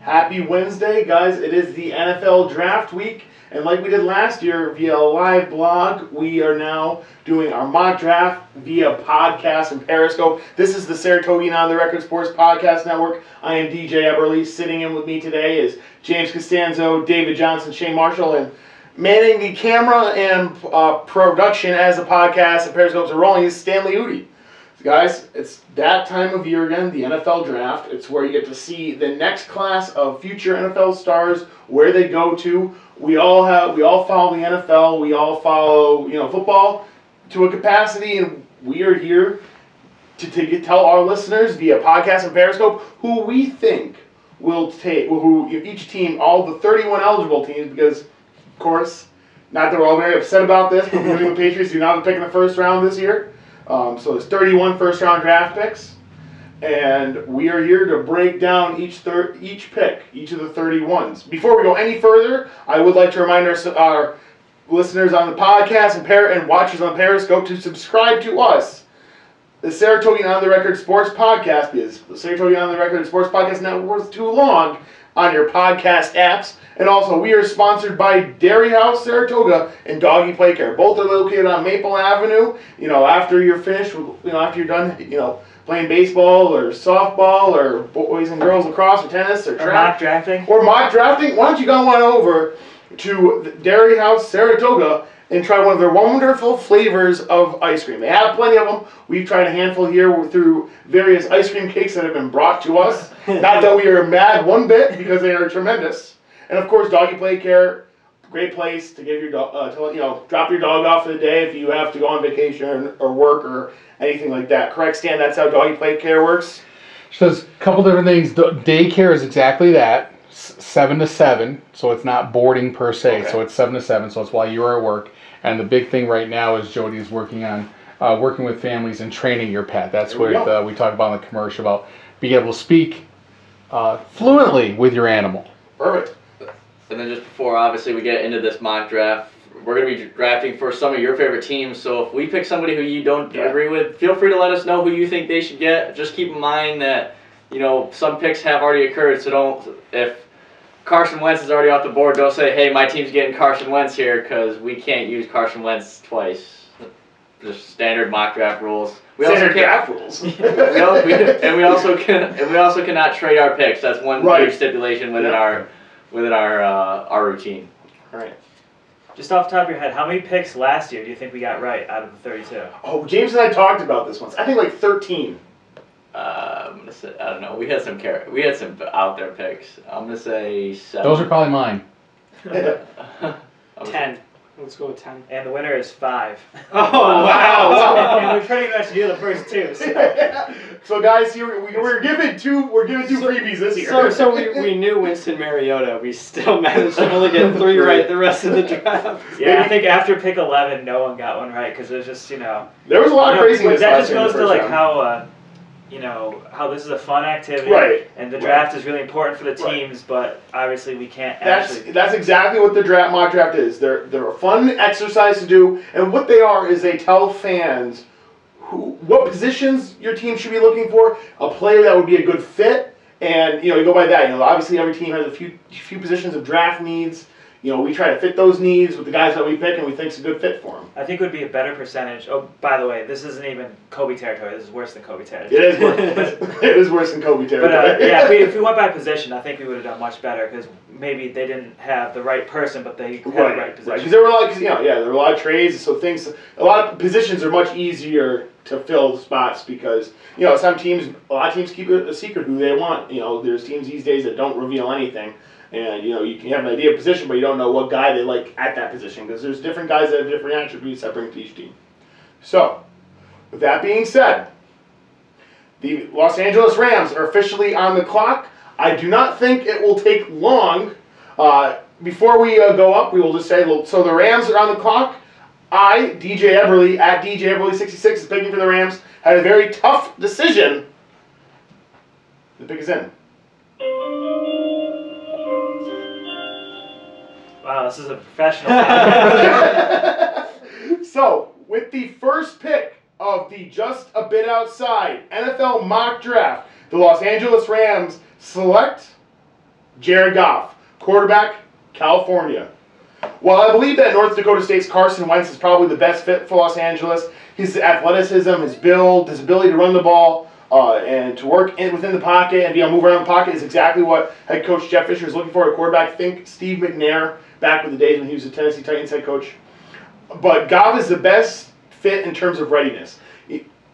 Happy Wednesday, guys. It is the NFL Draft Week, and like we did last year via a live blog, we are now doing our mock draft via podcast and Periscope. This is the Saratogian on the Record Sports Podcast Network. I am DJ Eberly. Sitting in with me today is James Costanzo, David Johnson, Shane Marshall, and manning the camera and production as the podcast and Periscopes are rolling is Stanley Udy. Guys, it's that time of year again, the NFL Draft. It's where you get to see the next class of future NFL stars, where they go to. We all follow the NFL. We all follow, football to a capacity, and we are here to tell our listeners via podcast and Periscope who we think will take, each team, all the 31 eligible teams, because, of course, not that we're all very upset about this, but the New England Patriots do not have to pick in the first round this year. So there's 31 first-round draft picks, and we are here to break down each pick, each of the 31s. Before we go any further, I would like to remind our listeners on the podcast and watchers on Periscope to subscribe to us, the Saratogian on the Record Sports Podcast, because the Saratogian on the Record Sports Podcast Network was too long on your podcast apps. And also, we are sponsored by Dairy House Saratoga and Doggy Play Care. Both are located on Maple Avenue. After you're finished, after you're done, playing baseball or softball or boys and girls lacrosse or tennis or track. Or mock drafting. Why don't you go on over to Dairy House Saratoga and try one of their wonderful flavors of ice cream. They have plenty of them. We've tried a handful here through various ice cream cakes that have been brought to us. Not that we are mad one bit, because they are tremendous. And of course, Doggy Play Care, great place to give your dog, drop your dog off for the day if you have to go on vacation or work or anything like that. Correct, Stan? That's how Doggy Play Care works. So there's a couple different things. Daycare is exactly that, 7 to 7. So it's not boarding per se. Okay. So it's 7 to 7. So it's while you're at work. And the big thing right now is Jody is working with families and training your pet. That's what we talk about in the commercial, about being able to speak fluently with your animal. Perfect. And then just before, obviously, we get into this mock draft, we're going to be drafting for some of your favorite teams. So if we pick somebody who you don't agree with, feel free to let us know who you think they should get. Just keep in mind that, some picks have already occurred. So if Carson Wentz is already off the board, don't say, hey, my team's getting Carson Wentz here, because we can't use Carson Wentz twice. Just standard mock draft rules. Draft rules. we also cannot trade our picks. That's one big stipulation within our routine. All right. Just off the top of your head, how many picks last year do you think we got right out of the 32? Oh, James and I talked about this once. I think like 13. I'm gonna say, I don't know. We had some out there picks. I'm gonna say 7. Those are probably mine. 10. Let's go with 10. And the winner is 5. Oh, wow. And we pretty much knew the first 2. So guys, here we're giving two freebies this year. So we knew Winston Mariota. We still managed to only get 3 right the rest of the draft. Yeah, I think after pick 11, no one got one right, because it was just, There was a lot of craziness. That just goes to how this is a fun activity, right? And the draft is really important for the teams, but obviously we can't. That's exactly what the mock draft is. They're a fun exercise to do, and what they are is they tell fans what positions your team should be looking for, a player that would be a good fit, and you go by that. Obviously every team has a few positions of draft needs. We try to fit those needs with the guys that we pick and we think is a good fit for them. I think it would be a better percentage. Oh, by the way, this isn't even Kobe territory. This is worse than Kobe territory. It is worse. It is worse than Kobe territory. But if we went by position, I think we would have done much better, because maybe they didn't have the right person, but they had the right position. Because there were there were a lot of trades, so a lot of positions are much easier to fill spots, because a lot of teams keep it a secret who they want. There's teams these days that don't reveal anything. And, you can have an idea of position, but you don't know what guy they like at that position, because there's different guys that have different attributes that bring to each team. So, with that being said, the Los Angeles Rams are officially on the clock. I do not think it will take long. Before we go up, we will just say, so the Rams are on the clock. I, DJ Eberly, at DJ Eberly66, is picking for the Rams. Had a very tough decision. The pick is in. Wow, this is a professional. So, with the first pick of the Just a Bit Outside NFL mock draft, the Los Angeles Rams select Jared Goff, quarterback, California. While I believe that North Dakota State's Carson Wentz is probably the best fit for Los Angeles, his athleticism, his build, his ability to run the ball, and to work within the pocket and be able to move around the pocket is exactly what head coach Jeff Fisher is looking for at quarterback. Think Steve McNair back in the days when he was the Tennessee Titans head coach. But Goff is the best fit in terms of readiness.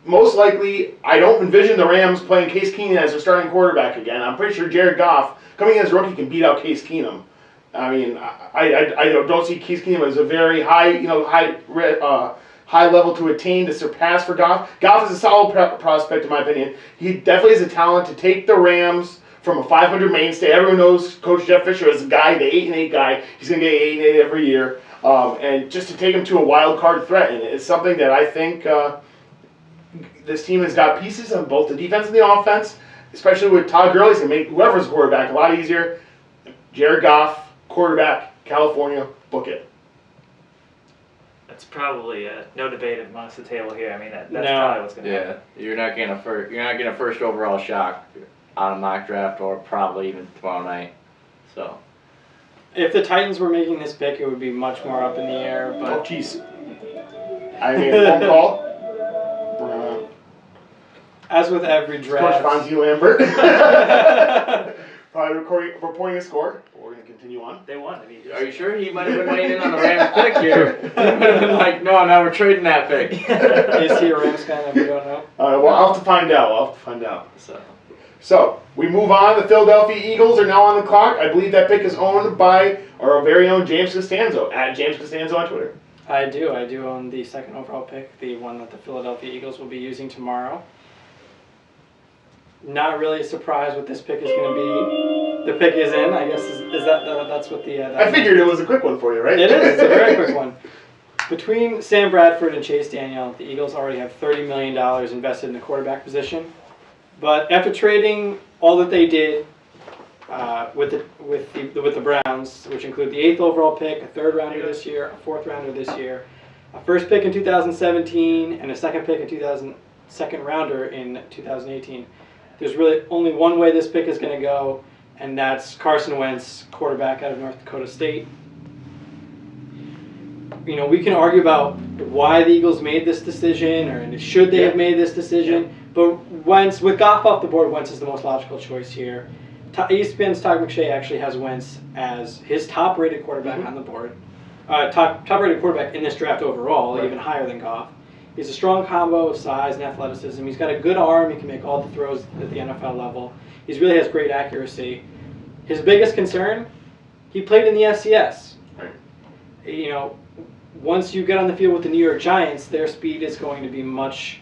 Most likely, I don't envision the Rams playing Case Keenum as their starting quarterback again. I'm pretty sure Jared Goff, coming in as a rookie, can beat out Case Keenum. I mean, I don't see Case Keenum as a very high level to attain, to surpass for Goff. Goff is a solid prospect, in my opinion. He definitely has a talent to take the Rams from a 500 mainstay. Everyone knows Coach Jeff Fisher as a guy, the 8-8 guy. He's going to get 8-8 every year. And just to take him to a wild card threat. And it's something that I think this team has got pieces on both the defense and the offense, especially with Todd Gurley. It's going to make whoever's quarterback a lot easier. Jared Goff, quarterback, California, book it. That's probably no debate amongst the table here. I mean, that's No. probably what's going to happen. Yeah, you're not getting a first overall shock on a mock draft, or probably even tomorrow night. So If the Titans were making this pick, it would be much more up in the air. Oh, But jeez. I made a phone call. as with every Coach draft, Fonzie Lambert. Probably reporting a score. We're going to continue on. They won. I mean, are you sure he might have been weighing in on the Rams pick here? He might have been like, no, we're trading that pick. is he a Rams fan that we don't know? Well, I'll have to find out. So So, we move on. The Philadelphia Eagles are now on the clock. I believe that pick is owned by our very own James Costanzo, at James Costanzo on Twitter. I do own the second overall pick, the one that the Philadelphia Eagles will be using tomorrow. Not really surprised what this pick is going to be. The pick is in, I guess. Is that's what the? I figured it was a quick one for you, right? It is. It's a very quick one. Between Sam Bradford and Chase Daniel, the Eagles already have $30 million invested in the quarterback position. But after trading all that they did with the Browns, which include the 8th overall pick, a 3rd rounder this year, a 4th rounder this year, a 1st pick in 2017, and a 2nd pick in 2nd rounder in 2018. There's really only one way this pick is going to go, and that's Carson Wentz, quarterback out of North Dakota State. You know, we can argue about why the Eagles made this decision, or should they have made this decision. But Wentz, with Goff off the board, Wentz is the most logical choice here. ESPN's Todd McShay actually has Wentz as his top-rated quarterback on the board. Top-rated quarterback in this draft overall, even higher than Goff. He's a strong combo of size and athleticism. He's got a good arm. He can make all the throws at the NFL level. He really has great accuracy. His biggest concern, he played in the FCS. Right. You know, once you get on the field with the New York Giants, their speed is going to be much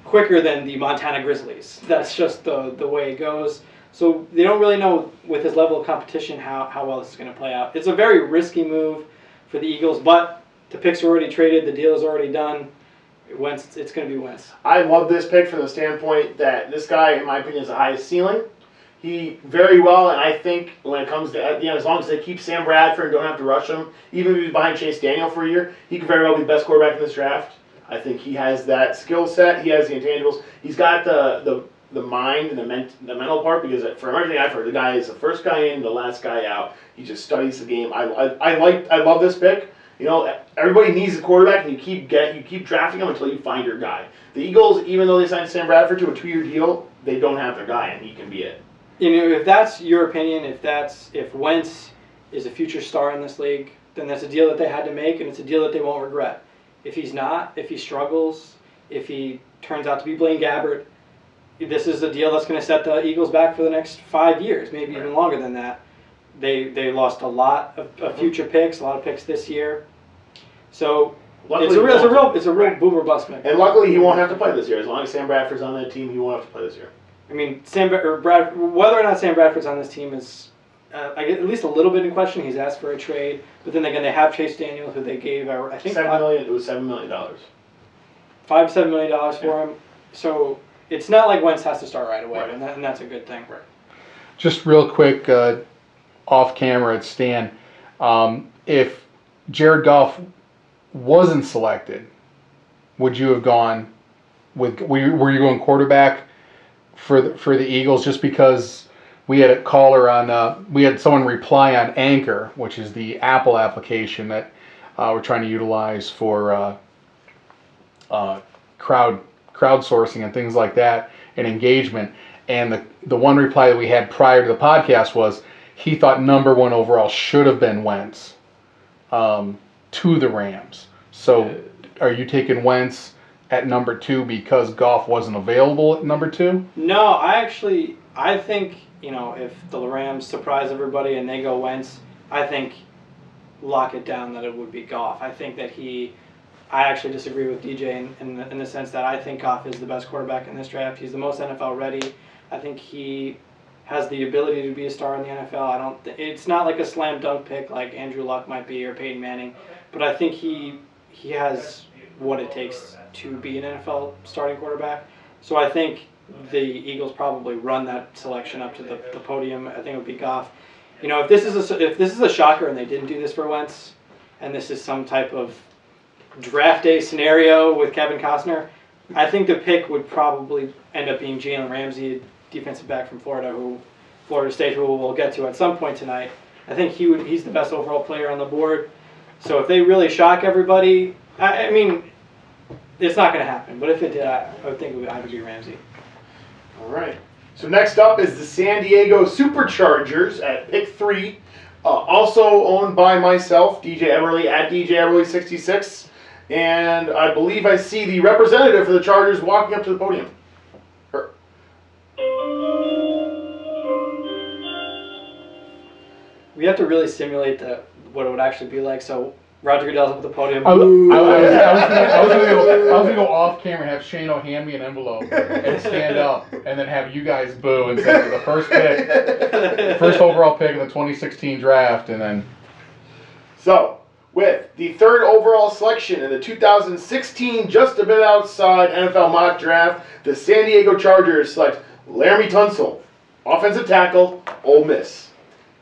quicker than the Montana Grizzlies. That's just the way it goes. So they don't really know with his level of competition how well this is going to play out. It's a very risky move for the Eagles, but the picks are already traded. The deal is already done. Wentz, it's going to be Wentz. I love this pick from the standpoint that this guy, in my opinion, is the highest ceiling. He very well, and I think when it comes to, at the end, as long as they keep Sam Bradford and don't have to rush him, even if he's behind Chase Daniel for a year, he could very well be the best quarterback in this draft. I think he has that skill set. He has the intangibles. He's got the mind and the mental part, because from everything I've heard, the guy is the first guy in, the last guy out. He just studies the game. I love this pick. You know, everybody needs a quarterback, and you keep drafting them until you find your guy. The Eagles, even though they signed Sam Bradford to a 2-year deal, they don't have their guy, and he can be it. You know, if that's your opinion, if Wentz is a future star in this league, then that's a deal that they had to make, and it's a deal that they won't regret. If he's not, if he struggles, if he turns out to be Blaine Gabbert, this is a deal that's going to set the Eagles back for the next 5 years, maybe even longer than that. They lost a lot of future picks, a lot of picks this year. So Luckily, it's a real boomer bust pick. And luckily, he won't have to play this year. As long as Sam Bradford's on that team, he won't have to play this year. I mean, whether or not Sam Bradford's on this team is at least a little bit in question. He's asked for a trade, but then again, they have Chase Daniel, who they gave I think $7 million. It was $7 million. $5 to $7 million for him. So it's not like Wentz has to start right away, and that's a good thing. Right. Just real quick, off camera at Stan, if Jared Goff wasn't selected, would you have gone with? Were you going quarterback for the Eagles just because we had a caller on, we had someone reply on Anchor, which is the Apple application that we're trying to utilize for crowdsourcing and things like that and engagement. And the one reply that we had prior to the podcast was he thought number 1 overall should have been Wentz to the Rams. So are you taking Wentz at number 2 because Goff wasn't available at number 2? No, I think, if the Rams surprise everybody and they go Wentz, I think lock it down that it would be Goff. I think that I actually disagree with DJ in the sense that I think Goff is the best quarterback in this draft. He's the most NFL ready. I think he has the ability to be a star in the NFL. It's not like a slam dunk pick like Andrew Luck might be or Peyton Manning, but I think he has what it takes to be an NFL starting quarterback. So I think the Eagles probably run that selection up to the podium. I think it would be Goff. If this is a shocker and they didn't do this for Wentz, and this is some type of draft day scenario with Kevin Costner, I think the pick would probably end up being Jalen Ramsey, defensive back from Florida State, who we'll get to at some point tonight. I think he's the best overall player on the board. So if they really shock everybody, I mean, it's not going to happen. But if it did, I would think it would be Ramsey. All right. So next up is the San Diego Superchargers at pick 3. Also owned by myself, DJ Everly, at DJ Everly66. And I believe I see the representative for the Chargers walking up to the podium. Her. We have to really simulate what it would actually be like. So Roger Goodell's up at the podium. I was gonna go off camera, have Shano hand me an envelope and stand up, and then have you guys boo and say the first overall pick in the 2016 draft, and then. So, with the 3rd overall selection in the 2016 just a bit outside NFL mock draft, the San Diego Chargers select Laramie Tunsil, offensive tackle, Ole Miss.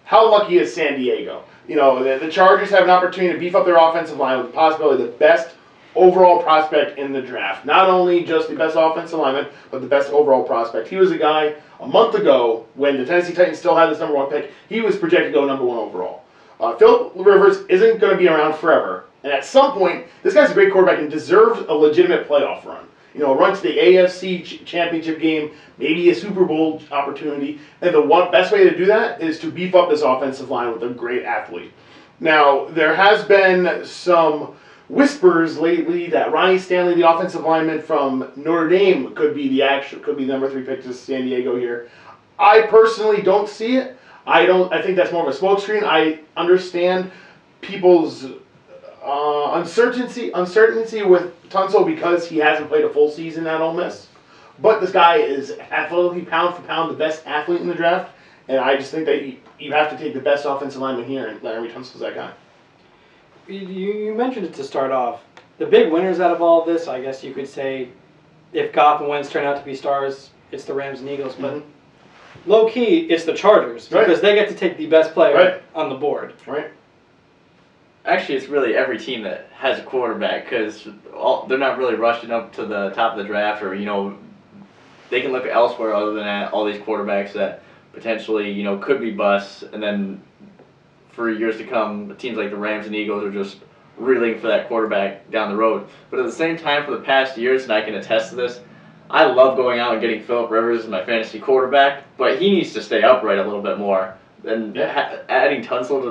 How lucky is San Diego? The Chargers have an opportunity to beef up their offensive line with the possibility of the best overall prospect in the draft. Not only just the best offensive lineman, but the best overall prospect. He was a guy a month ago when the Tennessee Titans still had this number 1 pick. He was projected to go number 1 overall. Philip Rivers isn't going to be around forever. And at some point, this guy's a great quarterback and deserves a legitimate playoff run. A run to the AFC championship game, maybe a Super Bowl opportunity. And the best way to do that is to beef up this offensive line with a great athlete. Now, there has been some whispers lately that Ronnie Stanley, the offensive lineman from Notre Dame, could be the number 3 pick to San Diego here. I personally don't see it. I think that's more of a smokescreen. I understand people's uncertainty with Tunsil because he hasn't played a full season at Ole Miss. But this guy is athletically, pound for pound, the best athlete in the draft. And I just think that you have to take the best offensive lineman here, and Laramie Tunsil's that guy. You mentioned it to start off. The big winners out of all of this, I guess you could say, if Goff and Wentz turn out to be stars, it's the Rams and Eagles. But low key, it's the Chargers because they get to take the best player on the board. Right. Actually, it's really every team that has a quarterback because they're not really rushing up to the top of the draft, or they can look elsewhere other than at all these quarterbacks that potentially could be busts, and then for years to come, teams like the Rams and Eagles are just reeling for that quarterback down the road. But at the same time, for the past years, and I can attest to this, I love going out and getting Philip Rivers as my fantasy quarterback, but he needs to stay upright a little bit more. And adding Tunsil to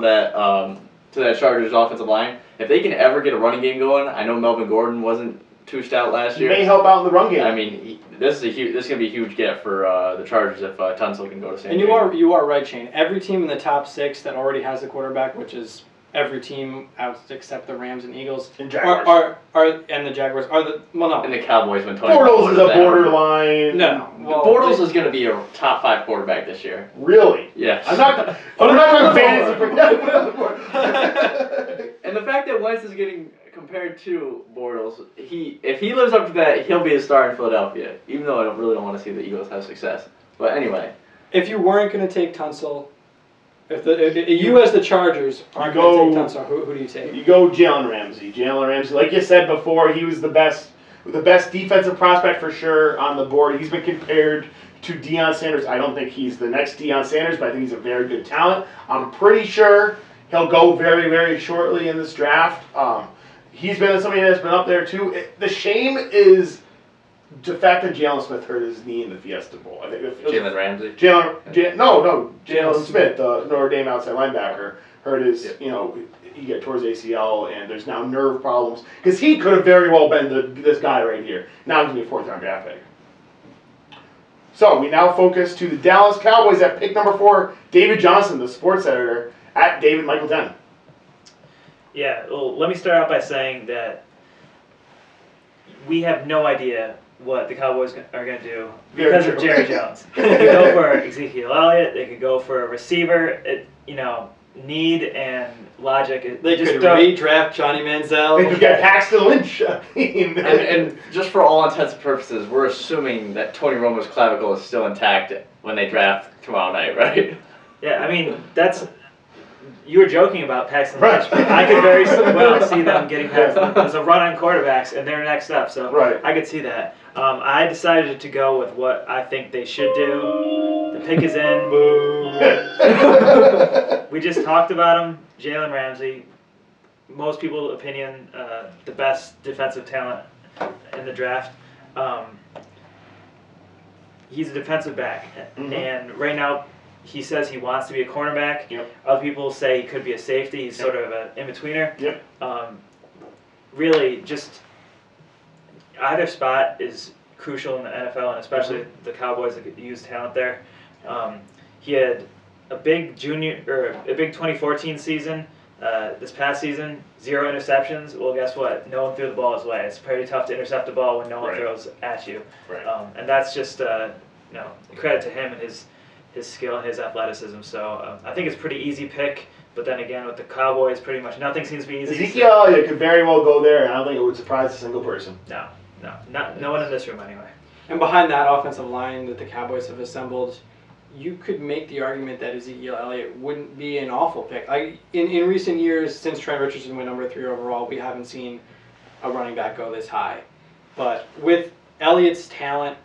that Chargers offensive line, if they can ever get a running game going, I know Melvin Gordon wasn't too stout last year. He may help out in the run game. I mean, this is going to be a huge get for the Chargers if Tunsil can go to San Diego. And you are right, Shane. Every team in the top 6 that already has a quarterback, which is every team out except the Rams and Eagles, and Jaguars, and the Jaguars are the and the Cowboys when Tony Bortles is a borderline. No, Bortles is going to be a top 5 quarterback this year. Really? Yes. I'm not talking fantasy. And the fact that Wentz is getting compared to Bortles, if he lives up to that, he'll be a star in Philadelphia. Even though I really don't want to see the Eagles have success. But anyway, if you weren't going to take Tunsil, if you as the Chargers aren't going to take Tunsil, who do you take? You go Jalen Ramsey. Like you said before, he was the best the best defensive prospect for sure on the board. He's been compared to Deion Sanders. I don't think he's the next Deion Sanders, but I think he's a very good talent. I'm pretty sure he'll go very, very shortly in this draft. He's been somebody that's been up there too. The shame is the fact that Jalen Smith hurt his knee in the Fiesta Bowl. I think Jalen Ramsey. Jalen Smith, the Notre Dame outside linebacker, hurt his. He got towards ACL, and there's now nerve problems because he could have very well been this guy right here. Now he's gonna be a 4th round draft pick. So we now focus to the Dallas Cowboys at pick number 4. David Johnson, the sports editor, at David Michael 10. Yeah, well, let me start out by saying that we have no idea what the Cowboys are going to do because of Jerry Jones. They could go for Ezekiel Elliott. They could go for a receiver. Need and logic. They could redraft Johnny Manziel. They could get Paxton Lynch. and just for all intents and purposes, we're assuming that Tony Romo's clavicle is still intact when they draft tomorrow night, right? Yeah, I mean, you were joking about Paxton Lynch, but I could very well see them getting Paxton. There's a run on quarterbacks, and they're next up, so I could see that. I decided to go with what I think they should do. The pick is in. We just talked about him, Jalen Ramsey. Most people's opinion, the best defensive talent in the draft. He's a defensive back, and right now he says he wants to be a cornerback. Yep. Other people say he could be a safety. He's sort of an in-betweener. Yep. Really, just either spot is crucial in the NFL, and especially the Cowboys that use talent there. He had a big 2014 season. This past season, 0 interceptions. Well, guess what? No one threw the ball his way. It's pretty tough to intercept the ball when no one throws at you. Right. And that's just credit to him and his skill and his athleticism. So I think it's a pretty easy pick. But then again, with the Cowboys, pretty much nothing seems to be easy. Ezekiel Elliott could very well go there, and I don't think it would surprise a single person. No one in this room anyway. And behind that offensive line that the Cowboys have assembled, you could make the argument that Ezekiel Elliott wouldn't be an awful pick. In recent years, since Trent Richardson went number 3 overall, we haven't seen a running back go this high. But with Elliott's talent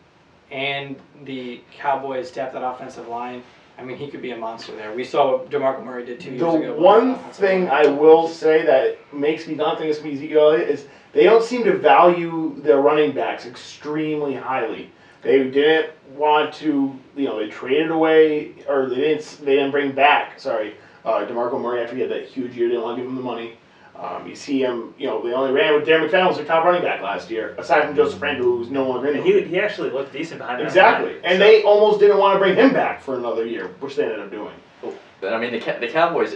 and the Cowboys' depth at offensive line, I mean, he could be a monster there. We saw what DeMarco Murray did 2 years ago. The one thing I will say that makes me not think it's going to be Ezekiel Elliott is they don't seem to value their running backs extremely highly. They didn't want to, they traded away, or they didn't bring back, DeMarco Murray after he had that huge year. They didn't want to give him the money. You see him, they only ran with Darren McFadden was their top running back last year, aside from Joseph Randle, who's no longer in the league. He actually looked decent behind that. Exactly. And they almost didn't want to bring him back for another year, which they ended up doing. I mean, the Cowboys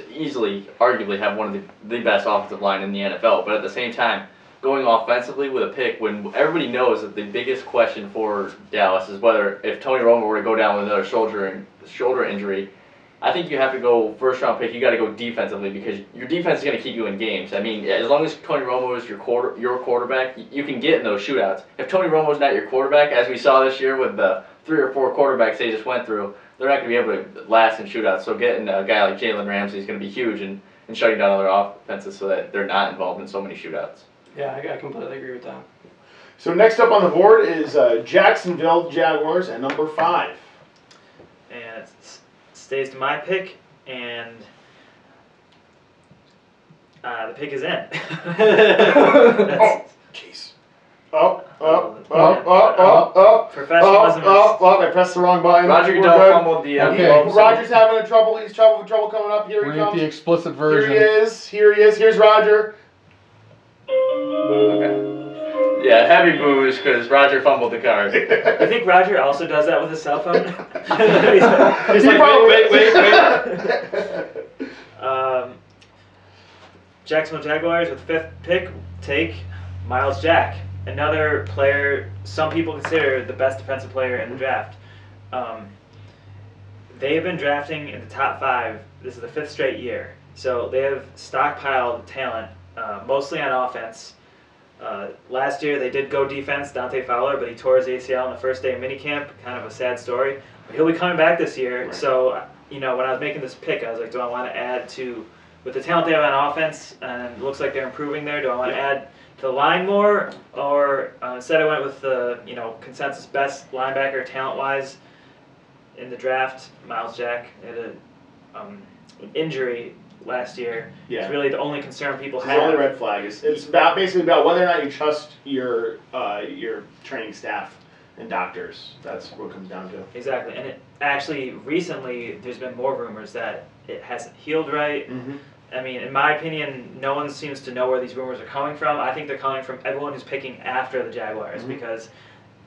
arguably have one of the best offensive line in the NFL, but at the same time, going offensively with a pick when everybody knows that the biggest question for Dallas is whether if Tony Romo were to go down with another shoulder injury, I think you have to go first round pick. You got to go defensively because your defense is going to keep you in games. I mean, as long as Tony Romo is your quarterback, you can get in those shootouts. If Tony Romo is not your quarterback, as we saw this year with the 3 or 4 quarterbacks they just went through, they're not going to be able to last in shootouts. So getting a guy like Jalen Ramsey is going to be huge and shutting down other offenses so that they're not involved in so many shootouts. Yeah, I completely agree with that. So next up on the board is Jacksonville Jaguars at number 5. And it stays to my pick, and the pick is in. Oh, jeez. Professionalism. I pressed the wrong button. Roger Goodell fumbled the. Roger's having trouble. He's trouble coming up. Here he comes. The explicit version. Here he is. Here's Roger. Okay. Yeah, heavy boos because Roger fumbled the card. I think Roger also does that with his cell phone. He's like, wait. Jacksonville Jaguars with 5th pick take Miles Jack, another player some people consider the best defensive player in the draft. They have been drafting in the top 5. This is the 5th straight year. So they have stockpiled talent, mostly on offense. Last year they did go defense, Dante Fowler, but he tore his ACL on the first day of minicamp. Kind of a sad story. But he'll be coming back this year. Right. So, when I was making this pick, I was like, do I want to add to, with the talent they have on offense, and it looks like they're improving there, do I want to add the line more, or instead I went with the consensus best linebacker talent-wise in the draft, Miles Jack. Had an injury last year. Yeah. It's really the only concern people It's the only have. red flag. It's about basically about whether or not you trust your training staff and doctors. That's what it comes down to. Exactly, and it actually recently there's been more rumors that it hasn't healed right. Mm-hmm. I mean, in my opinion, no one seems to know where these rumors are coming from. I think they're coming from everyone who's picking after the Jaguars because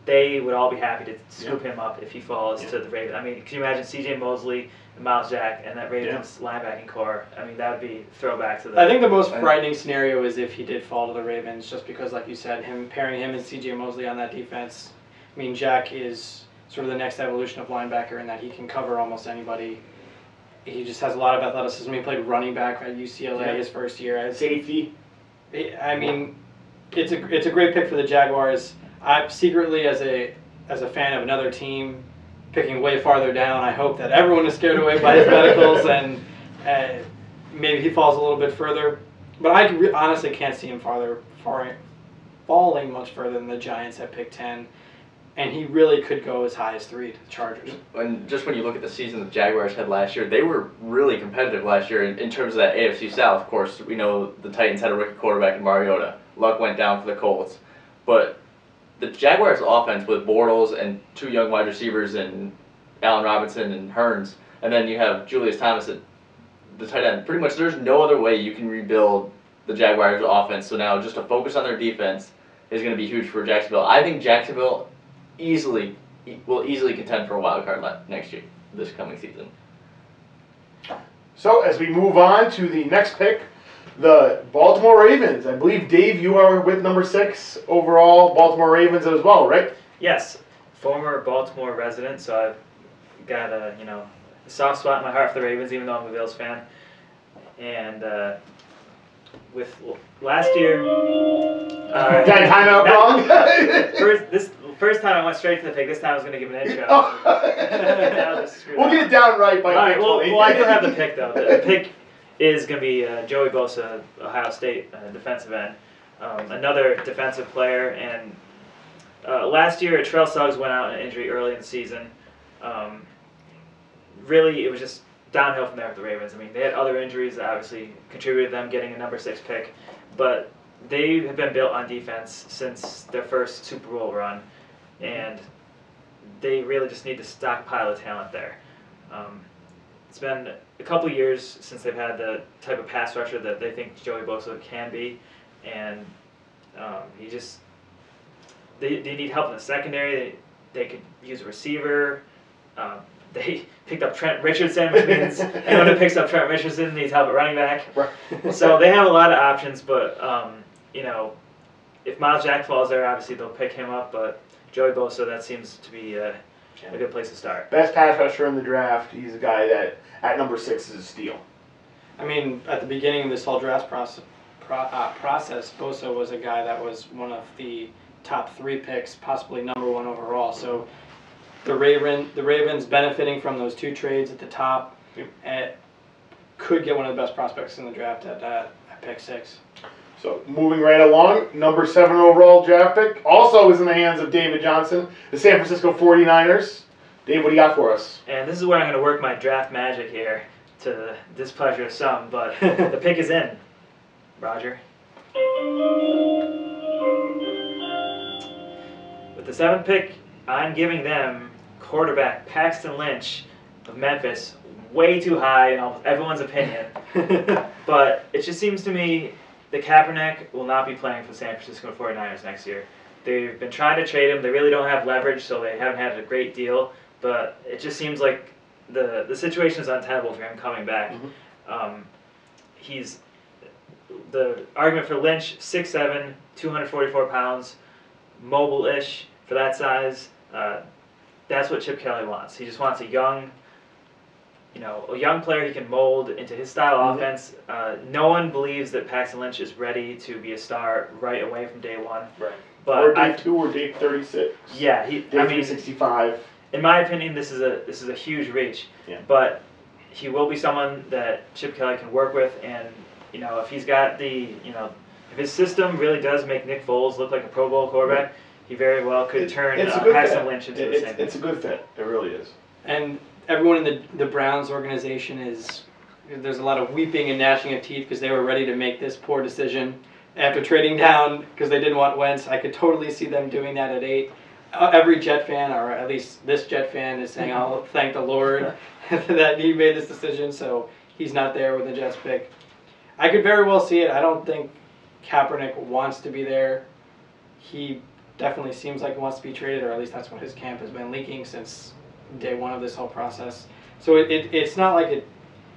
they would all be happy to scoop him up if he falls to the Ravens. I mean, can you imagine C.J. Mosley and Miles Jack and that Ravens linebacking core? I mean, that would be throwback to the... I think the most frightening scenario is if he did fall to the Ravens, just because, like you said, pairing him and C.J. Mosley on that defense. I mean, Jack is sort of the next evolution of linebacker in that he can cover almost anybody. He just has a lot of athleticism. He played running back at UCLA his first year. Safety. I mean, it's a great pick for the Jaguars. I secretly, as a fan of another team, picking way farther down, I hope that everyone is scared away by his medicals and maybe he falls a little bit further. But I honestly can't see him falling much further than the Giants at pick 10. And he really could go as high as 3 to the Chargers. And just when you look at the season the Jaguars had last year, they were really competitive last year in terms of that AFC South. Of course, we know the Titans had a rookie quarterback in Mariota. Luck went down for the Colts. But the Jaguars' offense with Bortles and 2 young wide receivers and Allen Robinson and Hearns, and then you have Julius Thomas at the tight end. Pretty much there's no other way you can rebuild the Jaguars' offense. So now just to focus on their defense is going to be huge for Jacksonville. I think Jacksonville will easily contend for a wild card next year, this coming season. So as we move on to the next pick, the Baltimore Ravens. I believe, Dave, you are with number 6 overall, Baltimore Ravens as well, right? Yes, former Baltimore resident, so I've got a soft spot in my heart for the Ravens, even though I'm a Bills fan. And with last year, Did I time out wrong? First time I went straight to the pick. This time I was going to give an intro. We'll get it down right by all right. pick Well, 20. I do have the pick though. The pick is going to be Joey Bosa, Ohio State defensive end, another defensive player. And last year, Terrell Suggs went out in an injury early in the season. Really, it was just downhill from there with the Ravens. I mean, they had other injuries that obviously contributed to them getting a number 6 pick, but they have been built on defense since their first Super Bowl run, and they really just need to stockpile of talent there. It's been a couple years since they've had the type of pass rusher that they think Joey Bosa can be, and they need help in the secondary. They could use a receiver. They picked up Trent Richardson, which means anyone who picks up Trent Richardson needs help at running back. Right. So they have a lot of options, but if Miles Jack falls there, obviously they'll pick him up. But Joey Bosa, that seems to be a good place to start. Best pass rusher in the draft. He's a guy that at number 6 is a steal. I mean, at the beginning of this whole draft process, Bosa was a guy that was one of the top 3 picks, possibly number 1 overall. So the Ravens benefiting from those 2 trades at the top, could get one of the best prospects in the draft at pick 6. So moving right along, number 7 overall draft pick also is in the hands of David Johnson, the San Francisco 49ers. Dave, what do you got for us? And this is where I'm going to work my draft magic here to the displeasure of some, but the pick is in. Roger. With the 7th pick, I'm giving them quarterback Paxton Lynch of Memphis, way too high in almost everyone's opinion. But it just seems to me that Kaepernick will not be playing for the San Francisco 49ers next year. They've been trying to trade him. They really don't have leverage, so they haven't had a great deal. But it just seems like the situation is untenable for him coming back. Mm-hmm. He's the argument for Lynch, 6'7", 244 pounds, mobile-ish for that size. That's what Chip Kelly wants. He just wants a young player he can mold into his style offense. No one believes that Paxton Lynch is ready to be a star right away from day 1. Right. But or day 2 or day 36. Yeah, Day 365. In my opinion, this is a huge reach. Yeah. But he will be someone that Chip Kelly can work with, and if he's got if if his system really does make Nick Foles look like a Pro Bowl quarterback, he very well could turn it's a good Paxton fit. Lynch into the same. It's a good fit. It really is. And everyone in the Browns organization there's a lot of weeping and gnashing of teeth because they were ready to make this poor decision after trading down because they didn't want Wentz. I could totally see them doing that at 8. Every Jet fan, or at least this Jet fan, is saying, "Oh, thank the Lord that he made this decision." So he's not there with the Jets pick. I could very well see it. I don't think Kaepernick wants to be there. He definitely seems like he wants to be traded, or at least that's what his camp has been leaking since day one of this whole process. So it's not like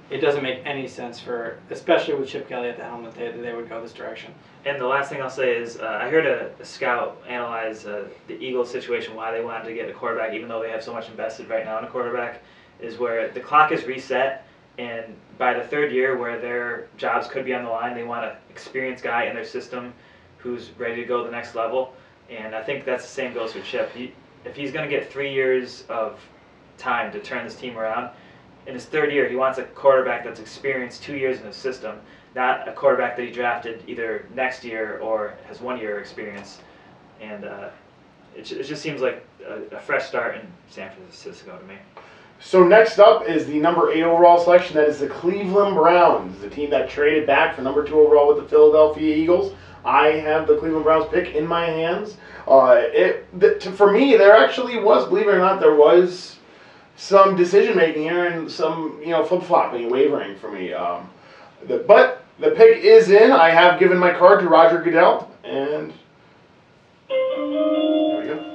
it doesn't make any sense especially with Chip Kelly at the helm, that they would go this direction. And the last thing I'll say is I heard a scout analyze the Eagles situation, why they wanted to get a quarterback, even though they have so much invested right now in a quarterback, is where the clock is reset, and by the 3rd year where their jobs could be on the line, they want an experienced guy in their system who's ready to go the next level. And I think that's the same goes for Chip. If he's going to get 3 years of time to turn this team around, in his 3rd year, he wants a quarterback that's experienced 2 years in the system, not a quarterback that he drafted either next year or has 1 year experience. And it just seems like a fresh start in San Francisco to me. So next up is the number 8 overall selection. That is the Cleveland Browns, the team that traded back for number 2 overall with the Philadelphia Eagles. I have the Cleveland Browns pick in my hands. For me, there actually was, believe it or not, there was some decision making here and some flip flopping and wavering for me. But the pick is in. I have given my card to Roger Goodell, and there we go.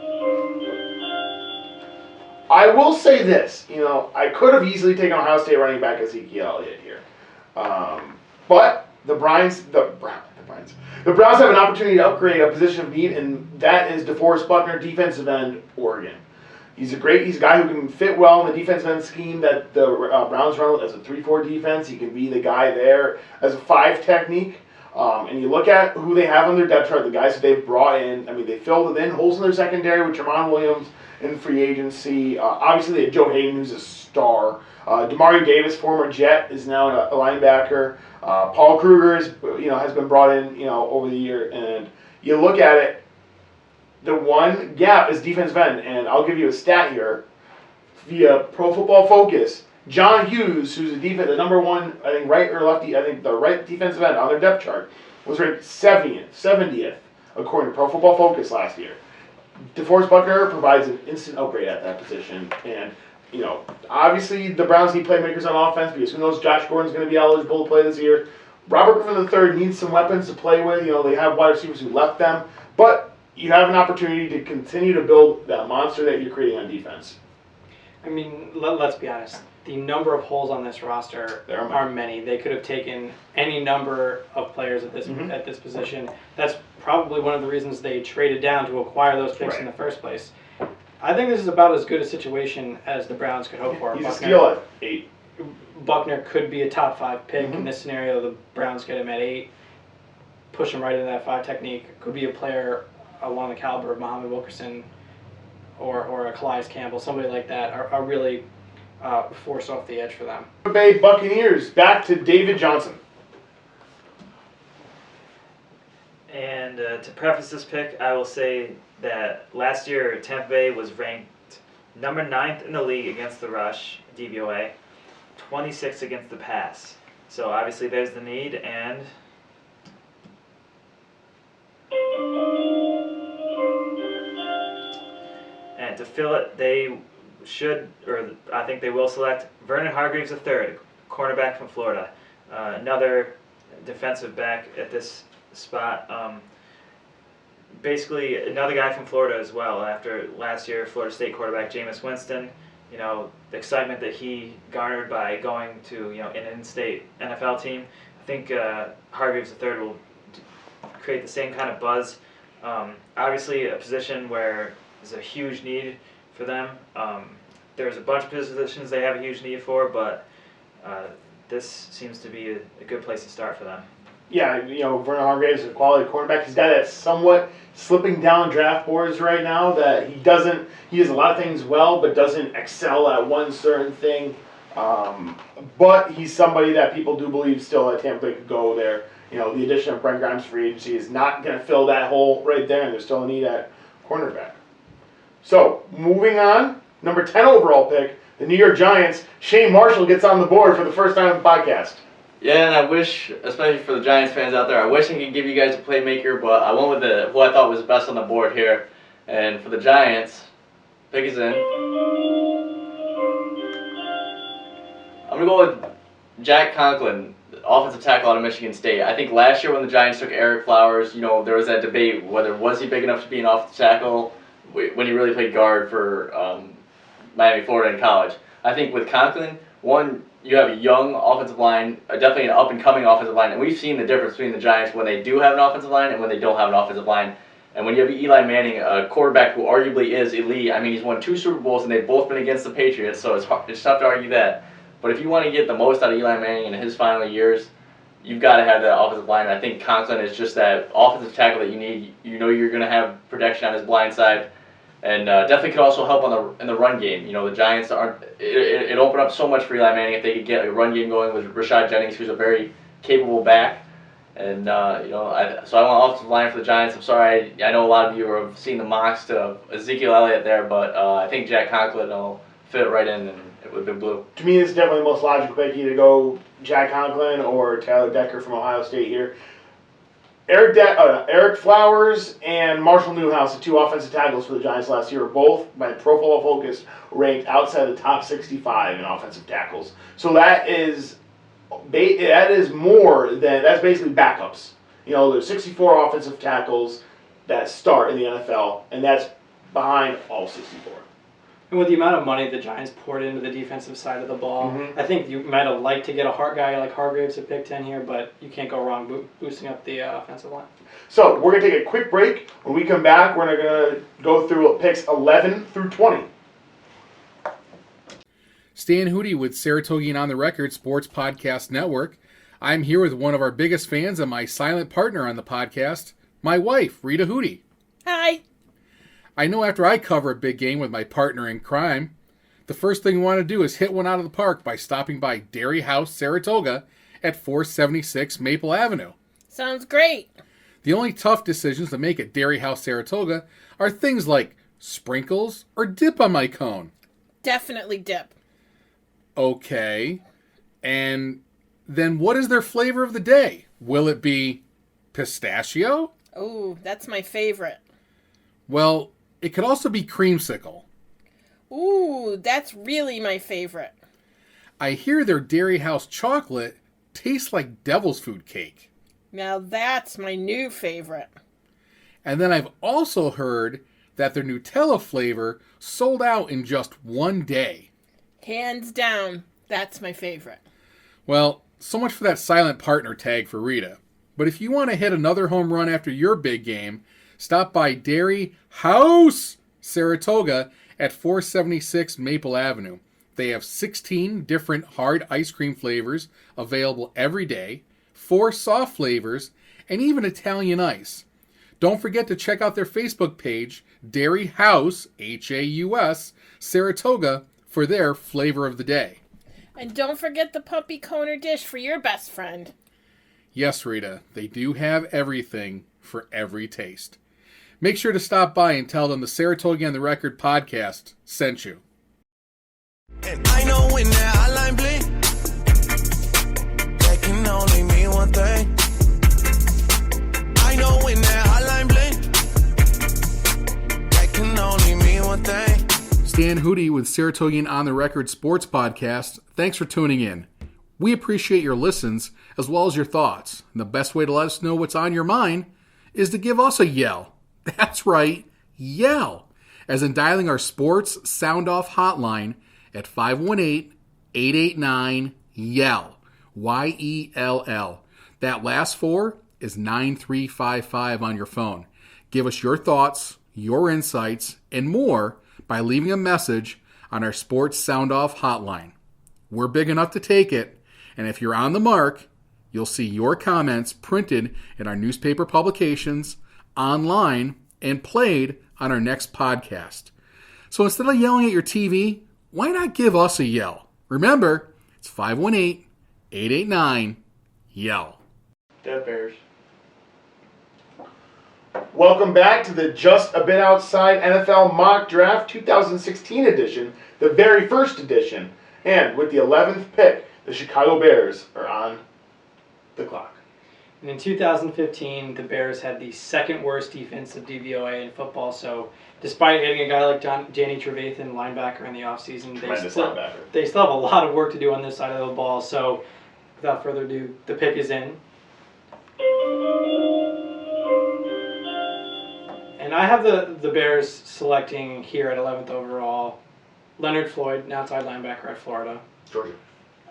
I will say this, I could have easily taken Ohio State running back Ezekiel Elliott here, but the Browns have an opportunity to upgrade a position of need, and that is DeForest Buckner, defensive end, Oregon. He's a guy who can fit well in the defensive end scheme that the Browns run with as a 3-4 defense. He can be the guy there as a 5 technique. And you look at who they have on their depth chart, the guys that they've brought in. I mean, they filled in holes in their secondary with Tramon Williams in free agency. Obviously, they have Joe Hayden, who's a star. Demario Davis, former Jet, is now a linebacker. Paul Kruger has been brought in over the year. And you look at it, the one gap is defensive end, and I'll give you a stat here via Pro Football Focus. John Hughes, who's the number 1, I think, right or lefty, I think the right defensive end on their depth chart, was ranked 70th, according to Pro Football Focus last year. DeForest Buckner provides an instant upgrade at that position, and obviously the Browns need playmakers on offense because who knows, Josh Gordon's going to be eligible to play this year. Robert Griffin III needs some weapons to play with. They have wide receivers who left them, but you have an opportunity to continue to build that monster that you're creating on defense. I mean, let's be honest. The number of holes on this roster are many. They could have taken any number of players at this position. That's probably one of the reasons they traded down to acquire those picks in the first place. I think this is about as good a situation as the Browns could hope for. He's a steal at 8. Buckner could be a top 5 pick. In this scenario, the Browns get him at 8, push him right into that 5 technique. Could be a player along the caliber of Muhammad Wilkerson or a Calais Campbell, somebody like that, are really forced off the edge for them. Tampa Bay Buccaneers, back to David Johnson. And to preface this pick, I will say that last year Tampa Bay was ranked number 9th in the league against the rush, DVOA, 26th against the pass. So obviously there's the need, and to fill it, they should, or I think they will select Vernon Hargreaves III, cornerback from Florida. Another defensive back at this spot. Basically, another guy from Florida as well. After last year, Florida State quarterback Jameis Winston, the excitement that he garnered by going to an in-state NFL team. I think Hargreaves III will create the same kind of buzz. Obviously, a position where there's a huge need for them. There's a bunch of positions they have a huge need for, but this seems to be a good place to start for them. Yeah, Vernon Hargreaves is a quality cornerback. He's a guy that's somewhat slipping down draft boards right now. That he does a lot of things well, but doesn't excel at one certain thing. But he's somebody that people do believe still at Tampa Bay could go there The addition of Brent Grimes free agency is not going to fill that hole right there, and there's still a need at cornerback. So, moving on, number 10 overall pick, the New York Giants. Shane Marshall gets on the board for the first time on the podcast. Yeah, and I wish, especially for the Giants fans out there, I wish I could give you guys a playmaker, but I went with who I thought was best on the board here. And for the Giants, pick is in. I'm going to go with Jack Conklin, offensive tackle out of Michigan State. I think last year when the Giants took Eric Flowers, there was that debate whether was he big enough to be an offensive tackle when he really played guard for Miami, Florida in college. I think with Conklin, one, you have a young offensive line, definitely an up-and-coming offensive line, and we've seen the difference between the Giants when they do have an offensive line and when they don't have an offensive line. And when you have Eli Manning, a quarterback who arguably is elite, I mean, he's won 2 Super Bowls and they've both been against the Patriots, so it's tough to argue that. But if you want to get the most out of Eli Manning in his final years, you've got to have that offensive line. And I think Conklin is just that offensive tackle that you need. You're going to have protection on his blind side, and definitely could also help in the run game. The Giants aren't. It opened up so much for Eli Manning if they could get a run game going with Rashad Jennings, who's a very capable back. And so I want offensive line for the Giants. I'm sorry, I know a lot of you have seen the mocks to Ezekiel Elliott there, but I think Jack Conklin will fit right in and it would have been blue. To me, it's definitely the most logical pick, either go Jack Conklin or Tyler Decker from Ohio State here. Eric Flowers and Marshall Newhouse, the 2 offensive tackles for the Giants last year, were both, by Pro Football Focus, ranked outside the top 65 in offensive tackles. So that is more than, that's basically backups. There's 64 offensive tackles that start in the NFL, and that's behind all 64. And with the amount of money the Giants poured into the defensive side of the ball, I think you might have liked to get a guy like Hargraves at pick 10 here, but you can't go wrong boosting up the offensive line. So we're going to take a quick break. When we come back, we're going to go through picks 11 through 20. Stan Hootie with Saratogian on the Record Sports Podcast Network. I'm here with one of our biggest fans and my silent partner on the podcast, my wife, Rita Hootie. Hi. I know after I cover a big game with my partner in crime, the first thing we want to do is hit one out of the park by stopping by Dairy House Saratoga at 476 Maple Avenue. Sounds great. The only tough decisions to make at Dairy House Saratoga are things like sprinkles or dip on my cone. Definitely dip. Okay. And then what is their flavor of the day? Will it be pistachio? Ooh, that's my favorite. Well, it could also be creamsicle. Ooh, that's really my favorite. I hear their Dairy House chocolate tastes like devil's food cake. Now that's my new favorite. And then I've also heard that their Nutella flavor sold out in just one day. Hands down, that's my favorite. Well, so much for that silent partner tag for Rita. But if you want to hit another home run after your big game, stop by Dairy House Saratoga at 476 Maple Avenue. They have 16 different hard ice cream flavors available every day, 4 soft flavors, and even Italian ice. Don't forget to check out their Facebook page, Dairy House, H-A-U-S, Saratoga, for their flavor of the day. And don't forget the puppy coner dish for your best friend. Yes, Rita, they do have everything for every taste. Make sure to stop by and tell them the Saratogian and the Record podcast sent you. And I know when that hotline blink, that can only mean one thing. I know when that hotline blink, that can only mean one thing. Stan Hootie with Saratogian on the Record Sports Podcast. Thanks for tuning in. We appreciate your listens as well as your thoughts. And the best way to let us know what's on your mind is to give us a yell. That's right, yell. As in dialing our sports sound off hotline at 518-889-YELL. Y-E-L-L. That last 4 is 9355 on your phone. Give us your thoughts, your insights, and more by leaving a message on our Sports Sound Off hotline. We're big enough to take it, and if you're on the mark, you'll see your comments printed in our newspaper publications, online, and played on our next podcast. So instead of yelling at your TV, why not give us a yell? Remember, it's 518-889-YELL. The Bears. Welcome back to the Just a Bit Outside NFL Mock Draft 2016 edition, the very first edition. And with the 11th pick, the Chicago Bears are on the clock. And in 2015, the Bears had the second worst defensive DVOA in football. So despite getting a guy like Danny Trevathan, linebacker, in the offseason, they still have a lot of work to do on this side of the ball. So without further ado, the pick is in. And I have the Bears selecting here at 11th overall Leonard Floyd, an outside linebacker at Florida. Georgia.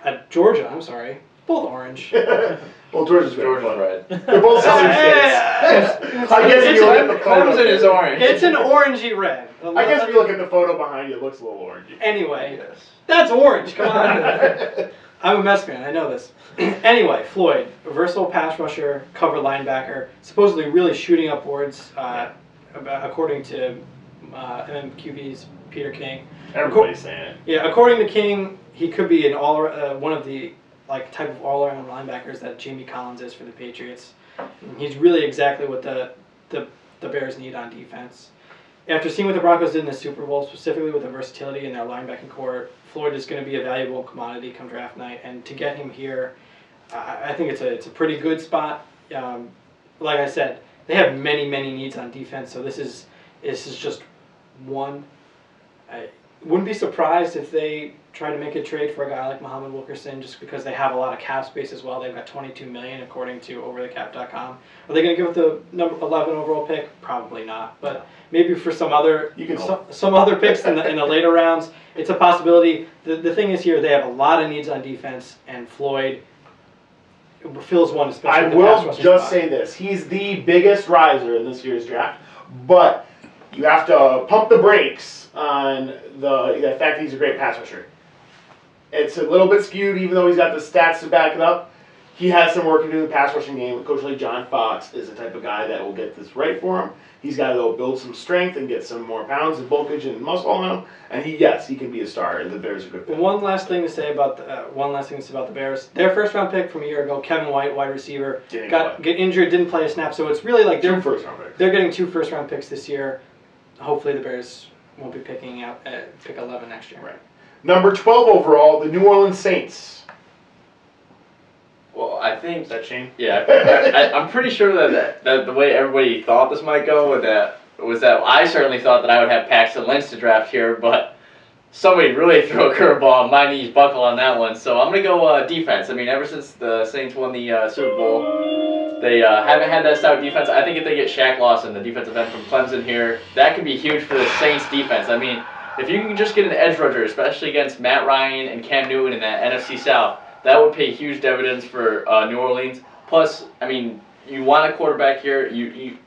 At Georgia, I'm sorry. Both orange. Well, Georgia's red. red. They're both southern states. I guess if you look at the photo. Clemson is orange. It's an orangey red. I guess if you look at the photo behind you, it looks a little orangey. Anyway, Yes. that's orange. Come on. I'm a Mets fan. I know this. Anyway, Floyd, a versatile pass rusher, cover linebacker, supposedly really shooting upwards, according to MQB's Peter King. Everybody's saying it. Yeah, according to King, he could be an one of the type of all-around linebackers that Jamie Collins is for the Patriots. He's really exactly what the Bears need on defense. After seeing what the Broncos did in the Super Bowl, specifically with the versatility in their linebacking core, Floyd is going to be a valuable commodity come draft night. And to get him here, I think it's a pretty good spot. Like I said, they have many needs on defense, so this is just one. I wouldn't be surprised if they try to make a trade for a guy like Muhammad Wilkerson, just because they have a lot of cap space as well. They've got $22 million according to overthecap.com. Are they going to give it the number 11 overall pick? Probably not, but maybe for some other some other picks in the later rounds, it's a possibility. The thing is here, they have a lot of needs on defense, and Floyd fills one, especially. I will just say this: he's the biggest riser in this year's draft, but you have to pump the brakes on the fact that he's a great pass rusher. It's a little bit skewed, even though he's got the stats to back it up. He has some work to do in the pass rushing game. Coach like John Fox is the type of guy that will get this right for him. He's got to go build some strength and get some more pounds and bulkage and muscle on him. And he can be a star. And the Bears are good. One last thing to say about the Bears. Their first round pick from a year ago, Kevin White, wide receiver, get injured, didn't play a snap. So it's really like two first round picks. They're getting 2 first round picks this year. Hopefully the Bears won't be picking out pick 11 next year. Right. Number 12 overall, the New Orleans Saints. Well, I think Is that Shane? Yeah, I'm pretty sure that the way everybody thought this might go was that I certainly thought that I would have Paxton Lynch to draft here, but somebody really threw a curveball. My knees buckle on that one, so I'm gonna go defense. I mean, ever since the Saints won the Super Bowl, they haven't had that stout defense. I think if they get Shaq Lawson, the defensive end from Clemson here, that could be huge for the Saints defense. I mean, if you can just get an edge rusher, especially against Matt Ryan and Cam Newton in that NFC South, that would pay huge dividends for New Orleans. Plus, I mean, you want a quarterback here. You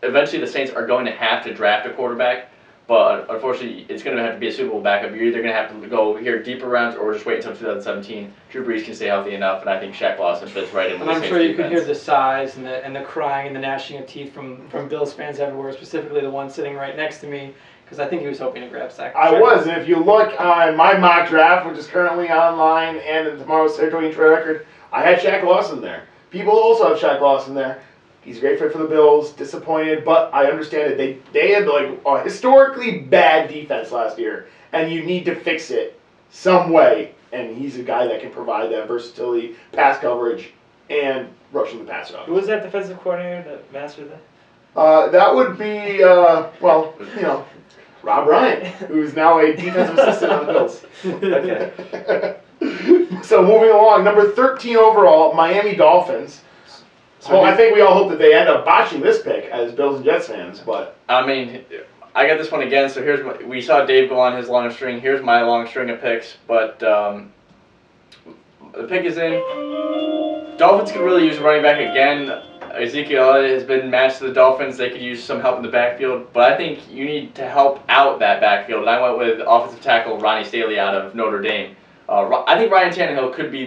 eventually the Saints are going to have to draft a quarterback, but unfortunately, it's going to have to be a Super Bowl backup. You're either going to have to go here deeper rounds or just wait until 2017. Drew Brees can stay healthy enough, and I think Shaq Lawson fits right into the Saints defense. And I'm sure you can hear the sighs and the crying and the gnashing of teeth from Bills fans everywhere, specifically the one sitting right next to me, because I think he was hoping to grab Shaq. I was, and if you look on my mock draft, which is currently online, and in tomorrow's Saratogian and Troy Record, I had Shaq Lawson there. People also have Shaq Lawson there. He's a great fit for the Bills. Disappointed, but I understand it. They had like a historically bad defense last year, and you need to fix it some way. And he's a guy that can provide that versatility, pass coverage, and rushing the passer out. Who was that defensive coordinator that mastered that? That would be Rob Ryan, who's now a defensive assistant on the Bills. Okay. So moving along, number 13 overall, Miami Dolphins. So I think we all hope that they end up botching this pick as Bills and Jets fans, but I mean, I got this one again. So we saw Dave go on his long string. Here's my long string of picks, but the pick is in. Dolphins could really use a running back again. Ezekiel has been matched to the Dolphins. They could use some help in the backfield, but I think you need to help out that backfield. And I went with offensive tackle Ronnie Staley out of Notre Dame. I think Ryan Tannehill could be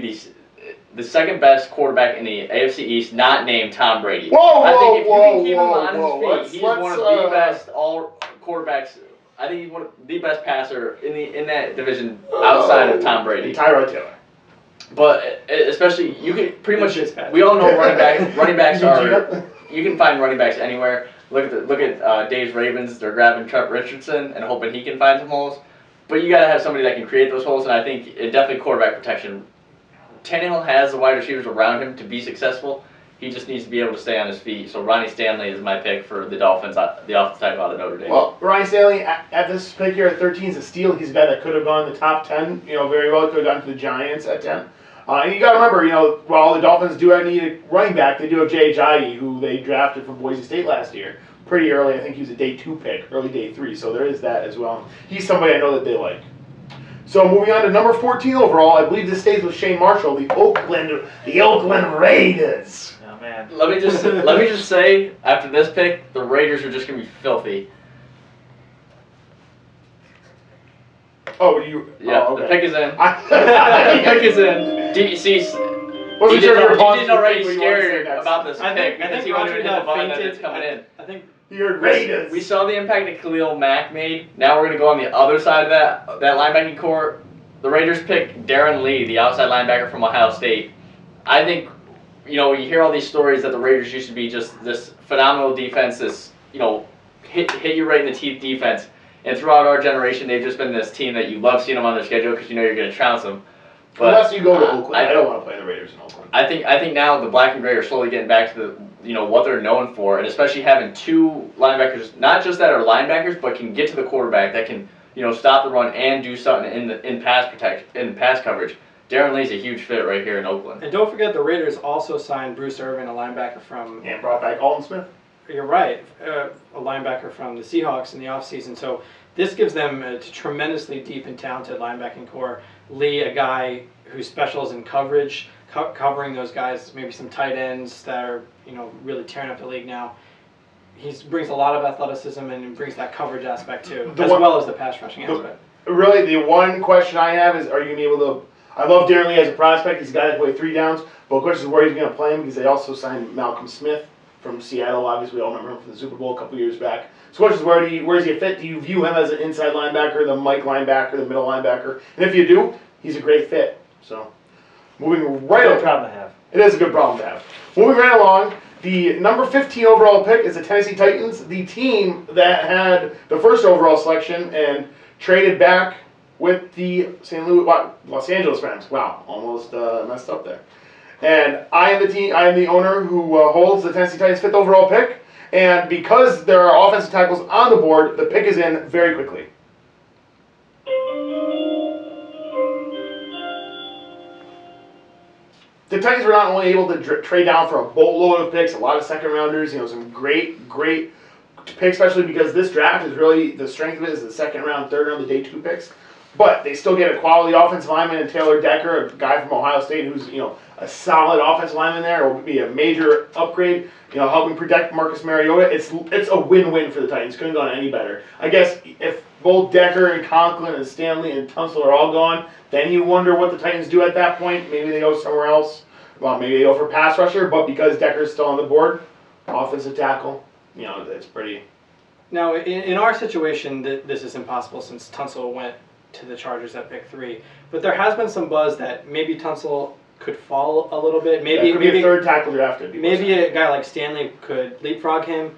the second best quarterback in the AFC East, not named Tom Brady. I think if you can keep him on his feet, he's one of the best all quarterbacks. I think he's one of the best passer in that division outside of Tom Brady. Tyrod Taylor. But especially, you can pretty much. We all know running backs are. You can find running backs anywhere. Look at Dave's Ravens. They're grabbing Trent Richardson and hoping he can find some holes. But you got to have somebody that can create those holes, and I think it definitely quarterback protection. Tannehill has the wide receivers around him to be successful. He just needs to be able to stay on his feet. So Ronnie Stanley is my pick for the Dolphins, the offensive tackle out of Notre Dame. Well, Ronnie Stanley at this pick here at 13 is a steal. He's a guy that could have gone in the top 10, very well. Could have gone to the Giants at 10. And you got to remember, while the Dolphins do need a running back, they do have Jay Ajayi, who they drafted from Boise State last year. Pretty early. I think he was a day 2 pick, early day 3. So there is that as well. He's somebody I know that they like. So moving on to number 14 overall, I believe this stays with Shane Marshall, the Oakland Raiders. Oh man. Let me just say, after this pick, the Raiders are just gonna be filthy. Oh, you? Yeah, oh, okay. the pick is in. The pick is in. Wasn't sure if you were He didn't already pausing scared about this I pick think because he wanted to hit the button that it's coming in. I think You heard Raiders. We saw the impact that Khalil Mack made. Now we're going to go on the other side of that linebacking core. The Raiders pick Darren Lee, the outside linebacker from Ohio State. I think, you hear all these stories that the Raiders used to be just this phenomenal defense, this, hit you right in the teeth defense. And throughout our generation, they've just been this team that you love seeing them on their schedule because you know you're going to trounce them. But unless you go to Oakland, I don't want to play the Raiders in Oakland. I think now the black and gray are slowly getting back to the what they're known for, and especially having two linebackers, not just that are linebackers, but can get to the quarterback, that can stop the run and do something in pass coverage. Darren Lee's a huge fit right here in Oakland. And don't forget the Raiders also signed Bruce Irvin, a linebacker from. And brought back Alton Smith. You're right, a linebacker from the Seahawks in the offseason. So this gives them a tremendously deep and talented linebacking core. Lee, a guy who specializes in coverage, covering those guys, maybe some tight ends that are really tearing up the league now. He brings a lot of athleticism and brings that coverage aspect too, well as the pass rushing aspect. Really, the one question I have is, are you going to be able to... I love Darren Lee as a prospect. He's a guy that can play 3 downs. But the question is where he's going to play him, because they also signed Malcolm Smith from Seattle. Obviously, we all remember him from the Super Bowl a couple years back. So the question is, where does he fit? Do you view him as an inside linebacker, the Mike linebacker, the middle linebacker? And if you do, he's a great fit. So, moving right Good along. problem to have. It is a good problem to have. Moving right along, the number 15 overall pick is the Tennessee Titans, the team that had the first overall selection and traded back with the Los Angeles Rams. Wow, almost messed up there. And I am the owner who holds the Tennessee Titans 5th overall pick. And because there are offensive tackles on the board, the pick is in very quickly. The Titans were not only able to trade down for a boatload of picks, a lot of second rounders, some great picks, especially because this draft is really, the strength of it is the second round, third round, the day 2 picks. But they still get a quality offensive lineman in Taylor Decker, a guy from Ohio State who's, a solid offensive lineman there. It will be a major upgrade, helping protect Marcus Mariota. It's a win-win for the Titans. Couldn't have gone any better. I guess if both Decker and Conklin and Stanley and Tunsil are all gone, then you wonder what the Titans do at that point. Maybe they go somewhere else. Well, maybe they go for pass rusher, but because Decker's still on the board, offensive tackle, it's pretty... Now, in our situation, this is impossible since Tunsil went to the Chargers at pick 3. But there has been some buzz that maybe Tunsil could fall a little bit. Maybe could be a third tackle drafted. Maybe a guy like Stanley could leapfrog him.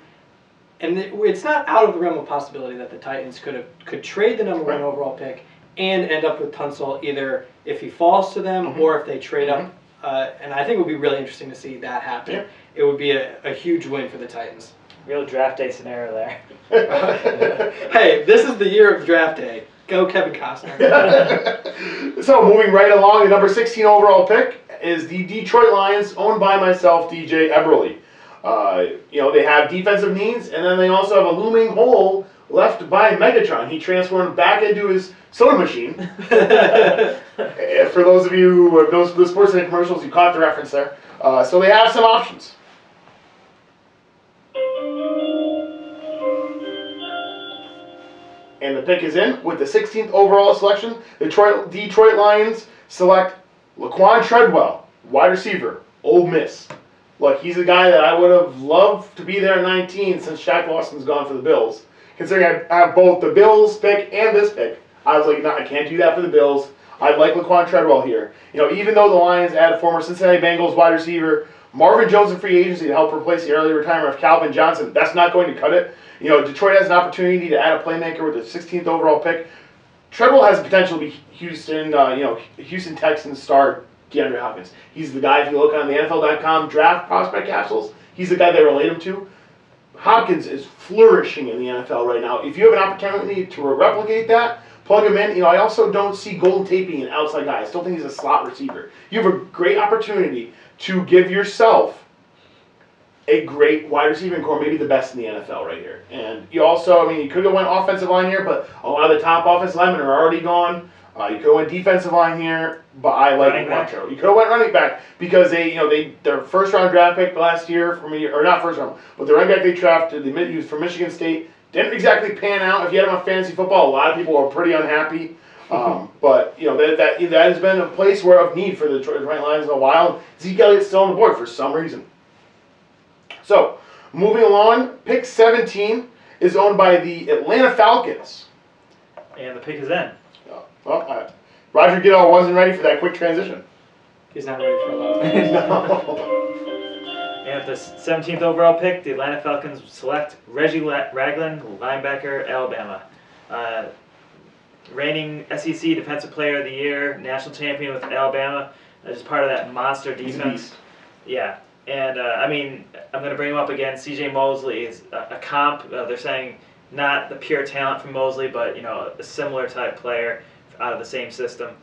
And it's not out of the realm of possibility that the Titans could trade the number 1 overall pick and end up with Tunsil, either if he falls to them or if they trade up. And I think it would be really interesting to see that happen. Yeah. It would be a huge win for the Titans. Real draft day scenario there. Hey, this is the year of draft day. Go Kevin Costner. So moving right along, the number 16 overall pick is the Detroit Lions, owned by myself, DJ Eberle. They have defensive needs, and then they also have a looming hole left by Megatron. He transformed back into his soda machine. For those of you who have known the Sports Center commercials, you caught the reference there. So they have some options. And the pick is in with the 16th overall selection. The Detroit Lions select Laquan Treadwell, wide receiver, Ole Miss. Look, he's a guy that I would have loved to be there at 19 since Shaq Lawson's gone for the Bills. Considering I have both the Bills pick and this pick, I was like, no, I can't do that for the Bills. I like Laquan Treadwell here. Even though the Lions added former Cincinnati Bengals wide receiver Marvin Jones in free agency to help replace the early retirement of Calvin Johnson, that's not going to cut it. Detroit has an opportunity to add a playmaker with the 16th overall pick. Treadwell has the potential to be Houston Texans star DeAndre Hopkins. He's the guy, if you look on the NFL.com draft prospect capsules, he's the guy they relate him to. Hopkins is flourishing in the NFL right now. If you have an opportunity to replicate that, plug him in. I also don't see Golden Tate being an outside guy. I still think he's a slot receiver. You have a great opportunity to give yourself a great wide receiving core, maybe the best in the NFL right here. And you also, you could go went offensive line here, but a lot of the top offensive linemen are already gone. You could have went defensive line here, but I like Quantrill. You could have went running back because their first round draft pick last year or not first round, but the running back they drafted, he was from Michigan State, didn't exactly pan out. If you had him on fantasy football, a lot of people are pretty unhappy. But that has been a place of need for the Detroit Lions in a while. Zeke Elliott's still on the board for some reason. So moving along, pick 17 is owned by the Atlanta Falcons. And the pick is in. Roger Goodell wasn't ready for that quick transition. He's not ready for a lot. And at the 17th overall pick, the Atlanta Falcons select Reggie Ragland, linebacker, Alabama. Reigning SEC Defensive Player of the Year, national champion with Alabama, as part of that monster defense. Yeah. And, I'm going to bring him up again. C.J. Mosley is a comp. They're saying not the pure talent from Mosley, but, a similar type player out of the same system.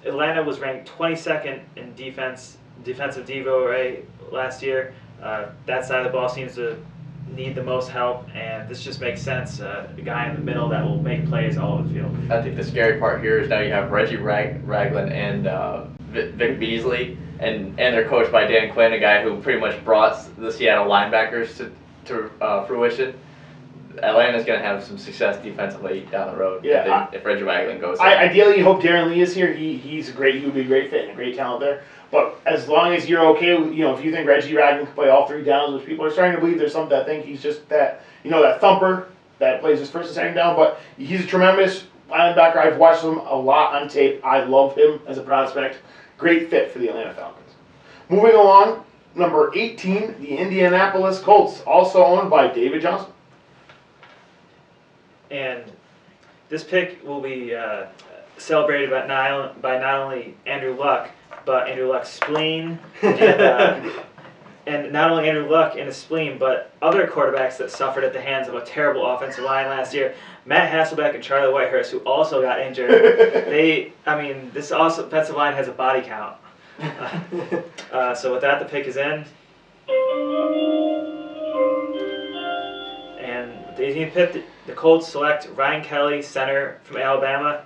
Atlanta was ranked 22nd in defensive DVOA last year. That side of the ball seems to need the most help, and this just makes sense. A guy in the middle that will make plays all over the field. I think the scary part here is now you have Reggie Ragland and Vic Beasley, and they're coached by Dan Quinn, a guy who pretty much brought the Seattle linebackers to fruition. Atlanta's going to have some success defensively down the road if Reggie Ragland goes. Ideally, you hope Darren Lee is here. He would be a great fit and a great talent there. But as long as you're okay with, if you think Reggie Ragland can play all three downs, which people are starting to believe, there's some that think he's just that thumper that plays his first and second down. But he's a tremendous linebacker. I've watched him a lot on tape. I love him as a prospect. Great fit for the Atlanta Falcons. Moving along, number 18, the Indianapolis Colts, also owned by David Johnson. And this pick will be celebrated by not only Andrew Luck, but Andrew Luck's spleen, and not only Andrew Luck and his spleen, but other quarterbacks that suffered at the hands of a terrible offensive line last year. Matt Hasselbeck and Charlie Whitehurst, who also got injured. This offensive line has a body count. So with that, the pick is in. And the 18th pick, the Colts select Ryan Kelly, center from Alabama.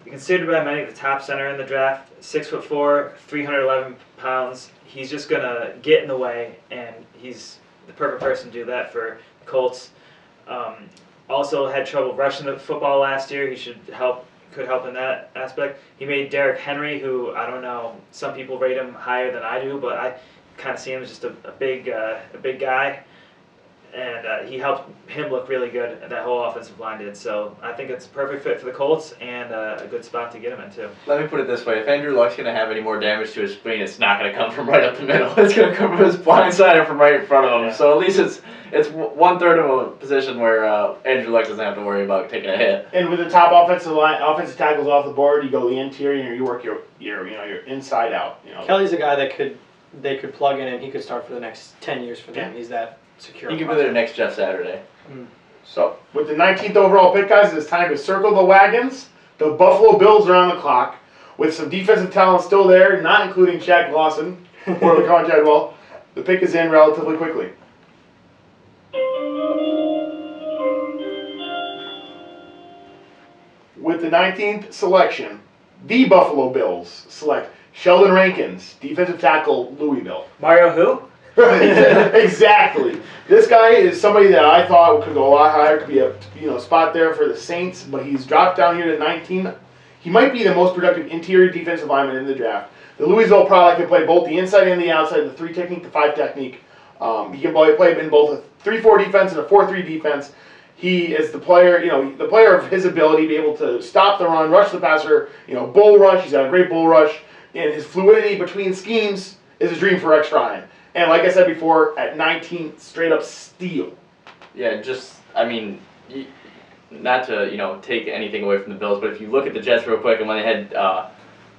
Considered by many the top center in the draft, 6'4", 311 pounds. He's just gonna get in the way, and he's the perfect person to do that for the Colts. Also had trouble rushing the football last year. He could help in that aspect. He made Derrick Henry, who I don't know, some people rate him higher than I do, but I kind of see him as just a big guy. And he helped him look really good, and that whole offensive line did. So I think it's a perfect fit for the Colts and a good spot to get him in, too. Let me put it this way. If Andrew Luck's going to have any more damage to his spleen, it's not going to come from right up the middle. It's going to come from his blind side or from right in front of him. Yeah. So at least it's 1/3 of a position where Andrew Luck doesn't have to worry about taking a hit. And with the top offensive tackles off the board, you go the interior, you work your inside out. Kelly's a guy that they could plug in and he could start for the next 10 years for them. Yeah. He's that secure. He could be there next Jeff Saturday. So, with the 19th overall pick, guys, it's time to circle the wagons. The Buffalo Bills are on the clock with some defensive talent still there, not including Shaq Lawson or Laquan Treadwell. The pick is in relatively quickly. With the 19th selection, the Buffalo Bills select Sheldon Rankins, defensive tackle, Louisville. Mario who? Exactly. This guy is somebody that I thought could go a lot higher, could be a spot there for the Saints, but he's dropped down here to 19. He might be the most productive interior defensive lineman in the draft. The Louisville product can play both the inside and the outside, the 3 technique, the 5 technique. He can play in both a 3-4 defense and a 4-3 defense. he is the player, the player of his ability to be able to stop the run, rush the passer, bull rush. He's got a great bull rush, and his fluidity between schemes is a dream for Rex Ryan. And like I said before, at 19, straight up steal. Yeah, not to take anything away from the Bills, but if you look at the Jets real quick, and when they had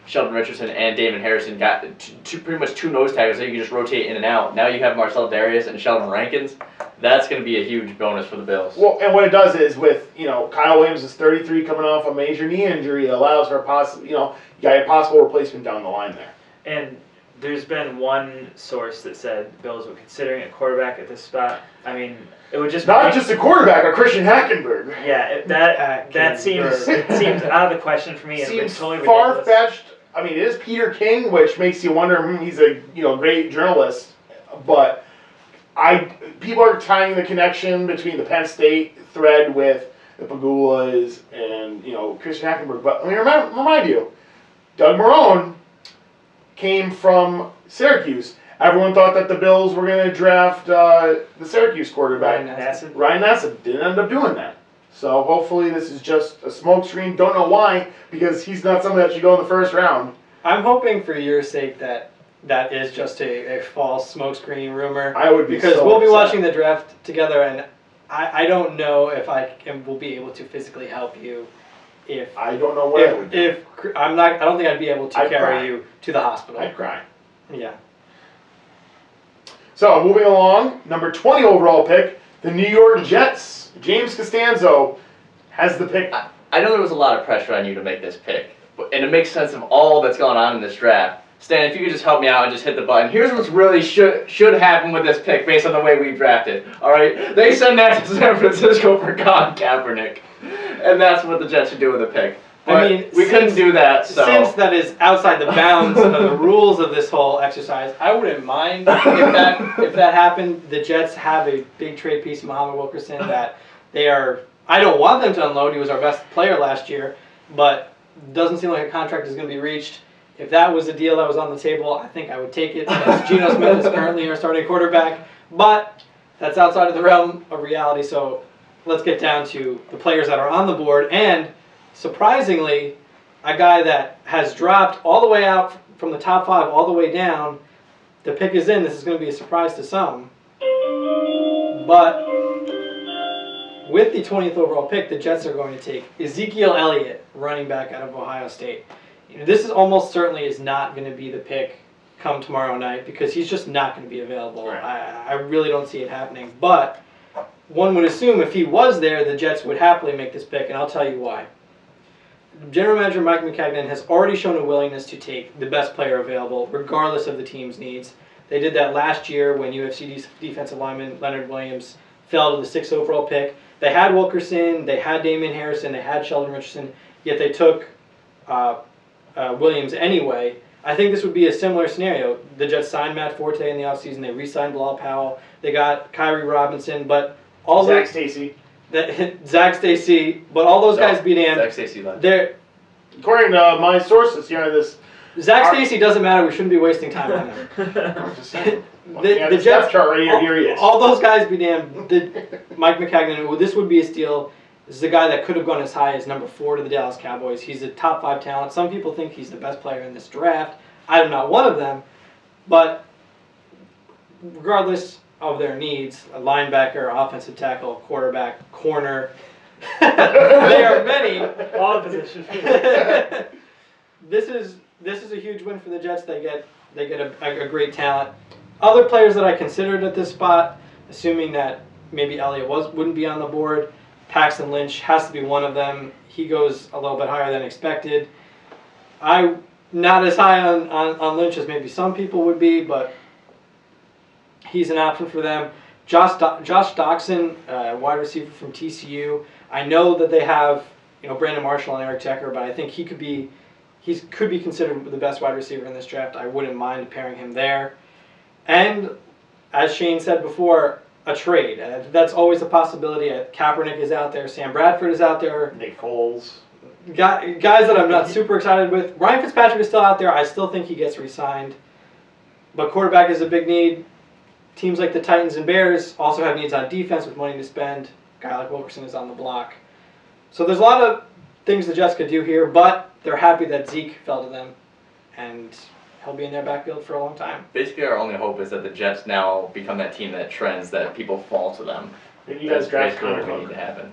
Sheldon Richardson and Damon Harrison got pretty much two nose tackles, so you can just rotate in and out. Now you have Marcel Darius and Sheldon Rankins. That's going to be a huge bonus for the Bills. Well, and what it does is with Kyle Williams is 33, coming off a major knee injury, it allows for a possible you got a possible replacement down the line there. And there's been one source that said the Bills were considering a quarterback at this spot. I mean, it would just not just a quarterback, a Christian Hackenberg. Yeah, that seems out of the question for me. Seems totally far-fetched. I mean, it is Peter King, which makes you wonder. He's a great journalist, but people are tying the connection between the Penn State thread with the Pagulas and Christian Hackenberg. But let me remind you, Doug Marrone came from Syracuse. Everyone thought that the Bills were going to draft the Syracuse quarterback. Ryan Nassib didn't end up doing that. So hopefully this is just a smokescreen. Don't know why, because he's not somebody that should go in the first round. I'm hoping for your sake that is just a false smokescreen rumor. I would be because so we'll be upset. watching the draft together, and I don't know if will be able to physically help you. If I don't know what I would do. I don't think I'd be able to I'd carry cry. you to the hospital. I'd cry. Yeah. So moving along, number 20 overall pick, the New York Jets. James Costanzo has the pick. I know there was a lot of pressure on you to make this pick, and it makes sense of all that's going on in this draft. Stan, if you could just help me out and just hit the button. Here's what's really should happen with this pick based on the way we drafted. All right, they send that to San Francisco for Colin Kaepernick, and that's what the Jets should do with the pick. But we couldn't do that. So since that is outside the bounds of the rules of this whole exercise, I wouldn't mind if that happened. The Jets have a big trade piece, Muhammad Wilkerson, that they are. I don't want them to unload. He was our best player last year, but doesn't seem like a contract is going to be reached. If that was a deal that was on the table, I think I would take it. As Geno Smith is currently our starting quarterback, but that's outside of the realm of reality. So let's get down to the players that are on the board. And surprisingly, a guy that has dropped all the way out from the top 5 all the way down. The pick is in. This is going to be a surprise to some. But with the 20th overall pick, the Jets are going to take Ezekiel Elliott, running back out of Ohio State. This is almost certainly is not going to be the pick come tomorrow night because he's just not going to be available. Right. I really don't see it happening. But one would assume if he was there, the Jets would happily make this pick, and I'll tell you why. General Manager Mike McCagnon has already shown a willingness to take the best player available, regardless of the team's needs. They did that last year when UFC defensive lineman Leonard Williams fell to the 6th overall pick. They had Wilkerson, they had Damon Harrison, they had Sheldon Richardson, yet they took Williams anyway. I think this would be a similar scenario. The Jets signed Matt Forte in the offseason. They re-signed Bilal Powell. They got Kyrie Robinson, but all Zach Stacy. Zach Stacy, but all those guys be damned. Zach Stacy left. According to my sources here on this, Zach Stacy doesn't matter. We shouldn't be wasting time on him. I'm just saying. The Jets chart right here. Here he is. All those guys be damned. Mike McCagnon, this would be a steal. This is a guy that could have gone as high as number 4 to the Dallas Cowboys. He's a top 5 talent. Some people think he's the best player in this draft. I'm not one of them. But regardless of their needs, a linebacker, offensive tackle, quarterback, corner, there are many. All positions. This is a huge win for the Jets. They get a great talent. Other players that I considered at this spot, assuming that maybe Elliott wouldn't be on the board, Paxton Lynch has to be one of them. He goes a little bit higher than expected. I'm not as high on Lynch as maybe some people would be, but he's an option for them. Josh Doxson, wide receiver from TCU. I know that they have Brandon Marshall and Eric Decker, but I think he could be considered the best wide receiver in this draft. I wouldn't mind pairing him there. And as Shane said before, a trade. That's always a possibility. Kaepernick is out there. Sam Bradford is out there. Nick Foles. Guys that I'm not super excited with. Ryan Fitzpatrick is still out there. I still think he gets re-signed. But quarterback is a big need. Teams like the Titans and Bears also have needs on defense with money to spend. guy like Wilkerson is on the block. So there's a lot of things the Jets could do here, but they're happy that Zeke fell to them, and he'll be in their backfield for a long time. Basically, our only hope is that the Jets now become that team that trends, that people fall to them. Maybe you guys draft basically Connor what we need Cook. to happen.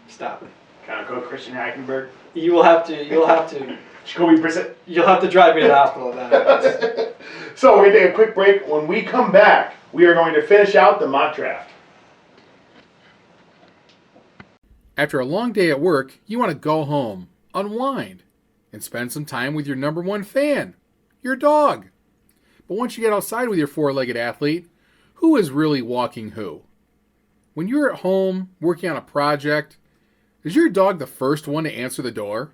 Stop it. Connor Cook, Christian Hackenberg, You'll have to Jacoby Brissett. drive me to the hospital then. So we're going to take a quick break. When we come back, we are going to finish out the mock draft. After a long day at work, you want to go home, unwind, and spend some time with your number one fan, your dog. But once you get outside with your four-legged athlete, who is really walking who? When you're at home working on a project, is your dog the first one to answer the door?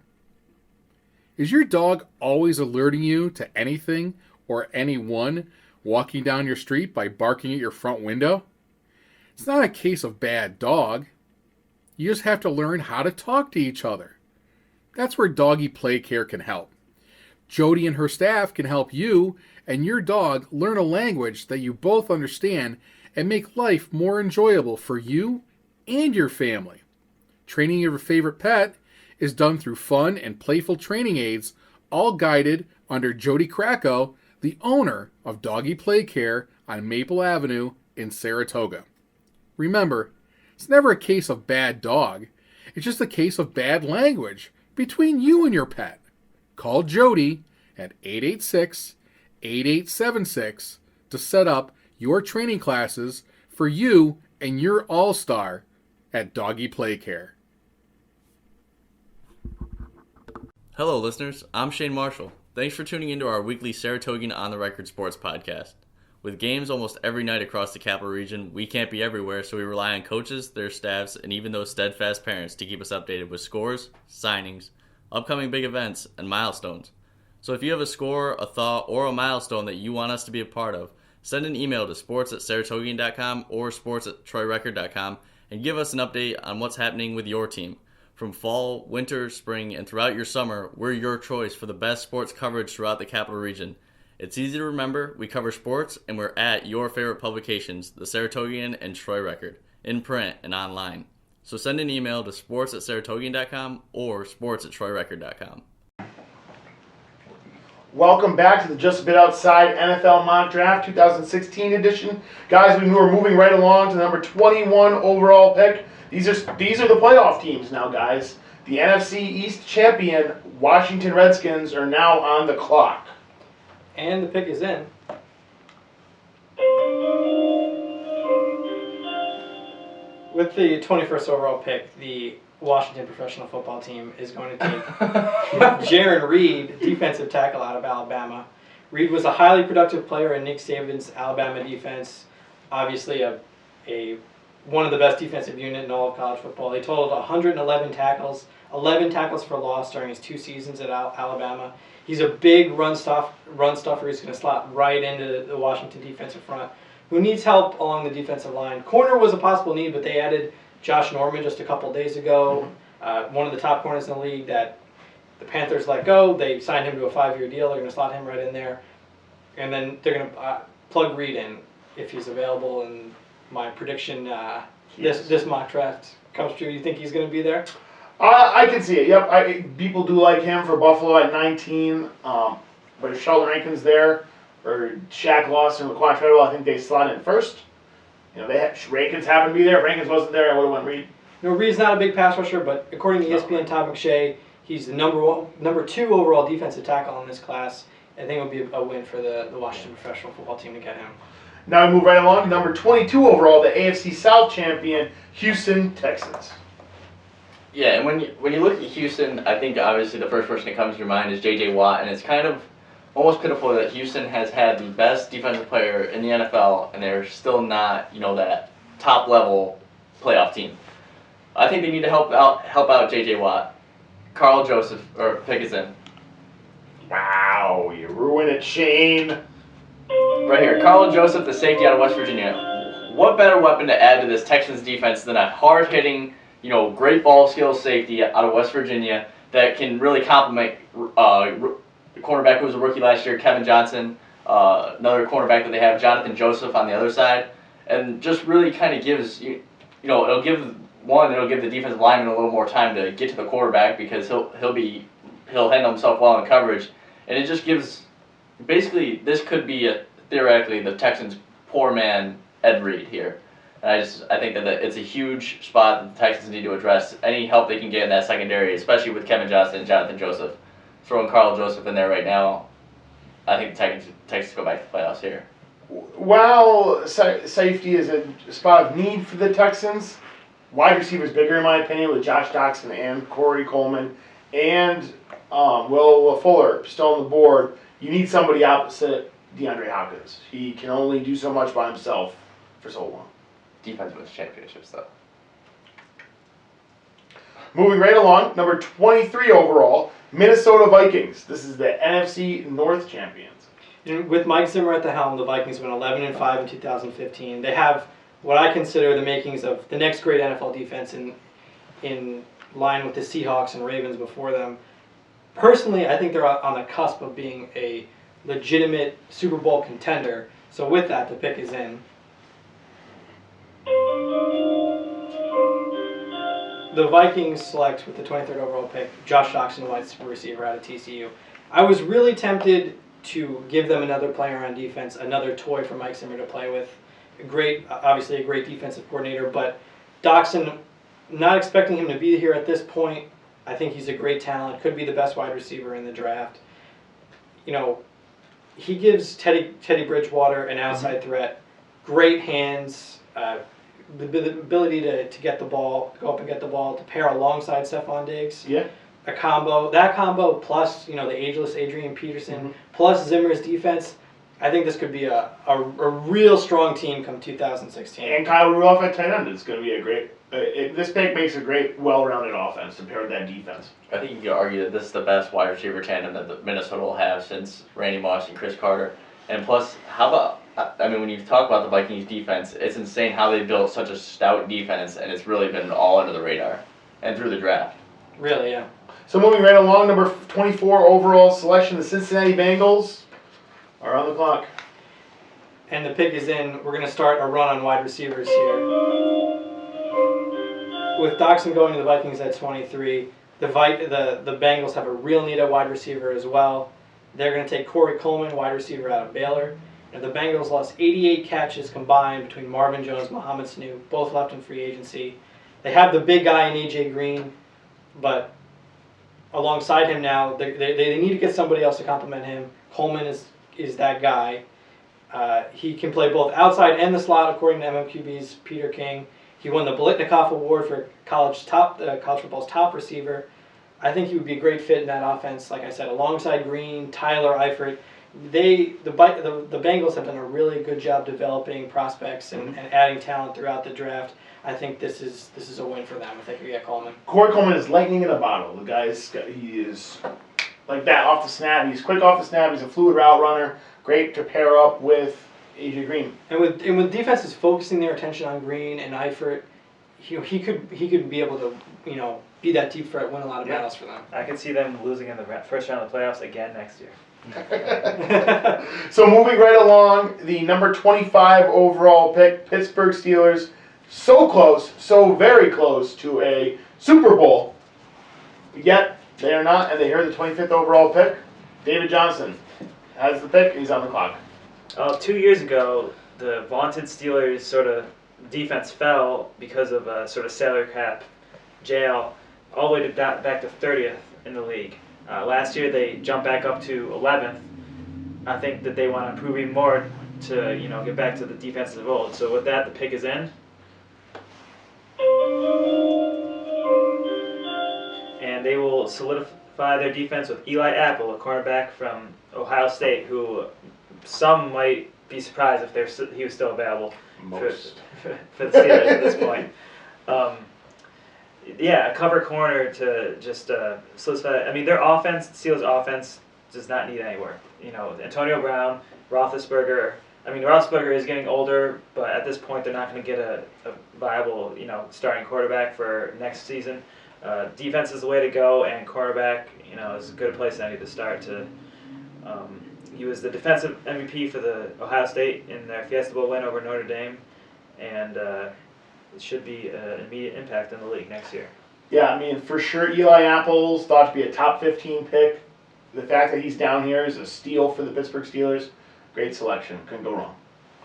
Is your dog always alerting you to anything or anyone walking down your street by barking at your front window? It's not a case of bad dog. You just have to learn how to talk to each other. That's where Doggy Play Care can help. Jody and her staff can help you and your dog learn a language that you both understand and make life more enjoyable for you and your family. Training your favorite pet is done through fun and playful training aids, all guided under Jody Krakow, the owner of Doggy Play Care on Maple Avenue in Saratoga. Remember, it's never a case of bad dog. It's just a case of bad language between you and your pet. Call Jody at 886-8876 to set up your training classes for you and your all-star at Doggy Play Care. Hello, listeners. I'm Shane Marshall. Thanks for tuning into our weekly Saratogian on the Record sports podcast. With games almost every night across the capital region, we can't be everywhere, so we rely on coaches, their staffs, and even those steadfast parents to keep us updated with scores, signings, upcoming big events, and milestones. So if you have a score, a thought, or a milestone that you want us to be a part of, send an email to sports@saratogian.com or sports@troyrecord.com and give us an update on what's happening with your team. From fall, winter, spring, and throughout your summer, we're your choice for the best sports coverage throughout the capital region. It's easy to remember, we cover sports, and we're at your favorite publications, the Saratogian and Troy Record, in print and online. So send an email to sports@saratogian.com or sports@troyrecord.com. Welcome back to the Just a Bit Outside NFL Mock Draft 2016 edition. Guys, we are moving right along to the number 21 overall pick. These are the playoff teams now, guys. The NFC East champion Washington Redskins are now on the clock. And the pick is in. With the 21st overall pick, the Washington professional football team is going to take Jaron Reed, defensive tackle out of Alabama. Reed was a highly productive player in Nick Saban's Alabama defense. Obviously one of the best defensive unit in all of college football. He totaled 111 tackles, 11 tackles for loss during his 2 seasons at Alabama. He's a big run stuffer who's going to slot right into the Washington defensive front, who needs help along the defensive line. Corner was a possible need, but they added Josh Norman just a couple days ago, one of the top corners in the league that the Panthers let go. They signed him to a 5-year deal. They're going to slot him right in there. And then they're going to plug Reed in if he's available. And my prediction, this mock draft comes true. You think he's going to be there? I can see it. Yep, people do like him for Buffalo at 19. But if Sheldon Rankins there, or Shaq Lawson or Laquan Treadwell, I think they slot in first. Rankins happened to be there. If Rankins wasn't there, I would have went Reed. No, Reed's not a big pass rusher, but according to ESPN, Todd McShay, he's the number 2 overall defensive tackle in this class. I think it would be a win for the Washington professional football team to get him. Now we move right along. Number 22 overall, the AFC South champion, Houston Texans. Yeah, and when you look at Houston, I think obviously the first person that comes to your mind is J.J. Watt, and it's kind of almost pitiful that Houston has had the best defensive player in the NFL, and they're still not, that top-level playoff team. I think they need to help out J.J. Watt. Carl Joseph, or pick is in. Wow, you ruin it, Shane. Right here, Carl Joseph, the safety out of West Virginia. What better weapon to add to this Texans defense than a hard-hitting, great ball skills safety out of West Virginia that can really complement the cornerback who was a rookie last year, Kevin Johnson, another cornerback that they have, Jonathan Joseph on the other side, and just really kind of gives, it'll give one, it'll give the defensive lineman a little more time to get to the quarterback because he'll handle himself well in coverage, and it just gives basically this could be theoretically the Texans' poor man Ed Reed here. And I think that it's a huge spot that the Texans need to address. Any help they can get in that secondary, especially with Kevin Johnson and Jonathan Joseph. Throwing Carl Joseph in there right now, I think the Texans go back to the playoffs here. While safety is a spot of need for the Texans, wide receivers bigger in my opinion with Josh Doctson and Corey Coleman and Will Fuller still on the board. You need somebody opposite DeAndre Hopkins. He can only do so much by himself for so long. Defense wins championships, though. Moving right along, number 23 overall, Minnesota Vikings. This is the NFC North champions. And with Mike Zimmer at the helm, the Vikings went 11-5 in 2015. They have what I consider the makings of the next great NFL defense in line with the Seahawks and Ravens before them. Personally, I think they're on the cusp of being a legitimate Super Bowl contender. So with that, the pick is in. The Vikings select with the 23rd overall pick Josh Doctson, wide receiver out of TCU. I was really tempted to give them another player on defense, another toy for Mike Zimmer to play with. Obviously a great defensive coordinator, but Doctson, not expecting him to be here at this point. I think he's a great talent, could be the best wide receiver in the draft. You know, he gives Teddy Bridgewater an outside threat, great hands, the ability to get the ball, go up and get the ball, to pair alongside Stephon Diggs. Yeah. That combo plus, the ageless Adrian Peterson, plus Zimmer's defense, I think this could be a real strong team come 2016. And Kyle Rudolph at tight end is going to be a great. This pick makes a great, well-rounded offense to pair with that defense. I think you could argue that this is the best wide receiver tandem that Minnesota will have since Randy Moss and Chris Carter. And plus, when you talk about the Vikings defense, it's insane how they built such a stout defense, and it's really been all under the radar and through the draft. Really, yeah. So moving right along, number 24 overall selection, the Cincinnati Bengals are on the clock. And the pick is in. We're going to start a run on wide receivers here. With Doctson going to the Vikings at 23, the Bengals have a real need at wide receiver as well. They're going to take Corey Coleman, wide receiver out of Baylor. And the Bengals lost 88 catches combined between Marvin Jones and Mohamed Sanu, both left in free agency. They have the big guy in A.J. Green, but alongside him now, they need to get somebody else to complement him. Coleman is that guy. He can play both outside and the slot, according to MMQB's Peter King. He won the Biletnikoff Award for college football's top receiver. I think he would be a great fit in that offense, like I said, alongside Green, Tyler Eifert. The Bengals have done a really good job developing prospects and adding talent throughout the draft. I think this is a win for them if they can get Coleman. Corey Coleman is lightning in a bottle. He is like that off the snap. He's quick off the snap. He's a fluid route runner. Great to pair up with AJ Green. And with defenses focusing their attention on Green and Eifert, he could be able to be that deep threat, win a lot of battles for them. I could see them losing in the first round of the playoffs again next year. So moving right along, the number 25 overall pick, Pittsburgh Steelers, so close, so very close to a Super Bowl, yet they are not, and they hear the 25th overall pick. David Johnson has the pick, and he's on the clock. 2 years ago, the vaunted Steelers sort of defense fell because of a sort of salary cap jail, all the way back to 30th in the league. Last year they jumped back up to 11th. I think that they want to improve even more to get back to the defenses of old. So with that, the pick is in. And they will solidify their defense with Eli Apple, a cornerback from Ohio State, who some might be surprised if he was still available for the Steelers at this point. A cover corner to just solidify. I mean, their offense, Steelers' offense, does not need any work. Antonio Brown, Roethlisberger. I mean, Roethlisberger is getting older, but at this point, they're not going to get a viable, starting quarterback for next season. Defense is the way to go, and cornerback, is a good place to start. He was the defensive MVP for the Ohio State in their Fiesta Bowl win over Notre Dame, and should be an immediate impact in the league next year. Yeah, I mean, for sure, Eli Apple's thought to be a top 15 pick. The fact that he's down here is a steal for the Pittsburgh Steelers. Great selection. Couldn't go wrong.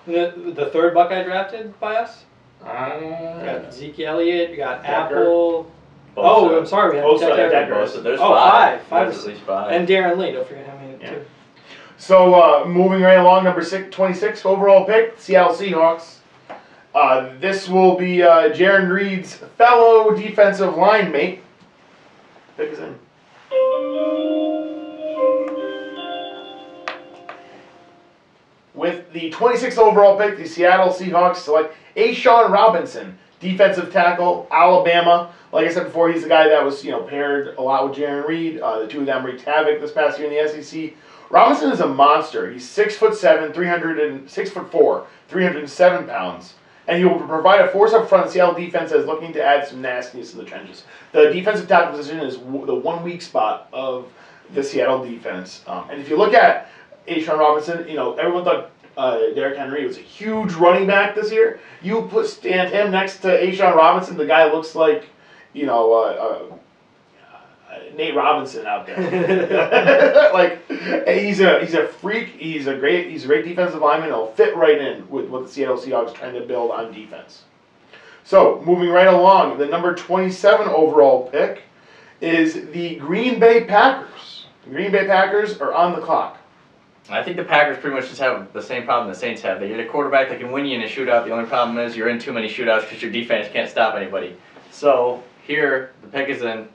The third Buckeye drafted by us? You got Zeke Elliott, you got Apple. Oh, I'm sorry, we have Bosa. There's five. There's at least five. And Darren Lee, don't forget him too. So, moving right along, number 26 overall pick, Seattle Seahawks. This will be Jaron Reed's fellow defensive line mate. Pick is in. With the 26th overall pick, the Seattle Seahawks select A'Shawn Robinson, defensive tackle, Alabama. Like I said before, he's the guy that was paired a lot with Jaron Reed. The two of them wreaked havoc this past year in the SEC. Robinson is a monster. He's 6'7", 6'4", 307 pounds. And he will provide a force up front. The Seattle defense is looking to add some nastiness in the trenches. The defensive tackle position is the one weak spot of the Seattle defense. And if you look at A'Shawn Robinson, everyone thought Derrick Henry was a huge running back this year. You stand him next to A'Shawn Robinson, the guy looks like, Nate Robinson out there. Like he's a freak. He's a great defensive lineman. He'll fit right in with what the Seattle Seahawks are trying to build on defense. So moving right along, the number 27 overall pick is the Green Bay Packers. The Green Bay Packers are on the clock. I think the Packers pretty much just have the same problem the Saints have. They get a quarterback that can win you in a shootout. The only problem is you're in too many shootouts because your defense can't stop anybody. So here, the pick is in.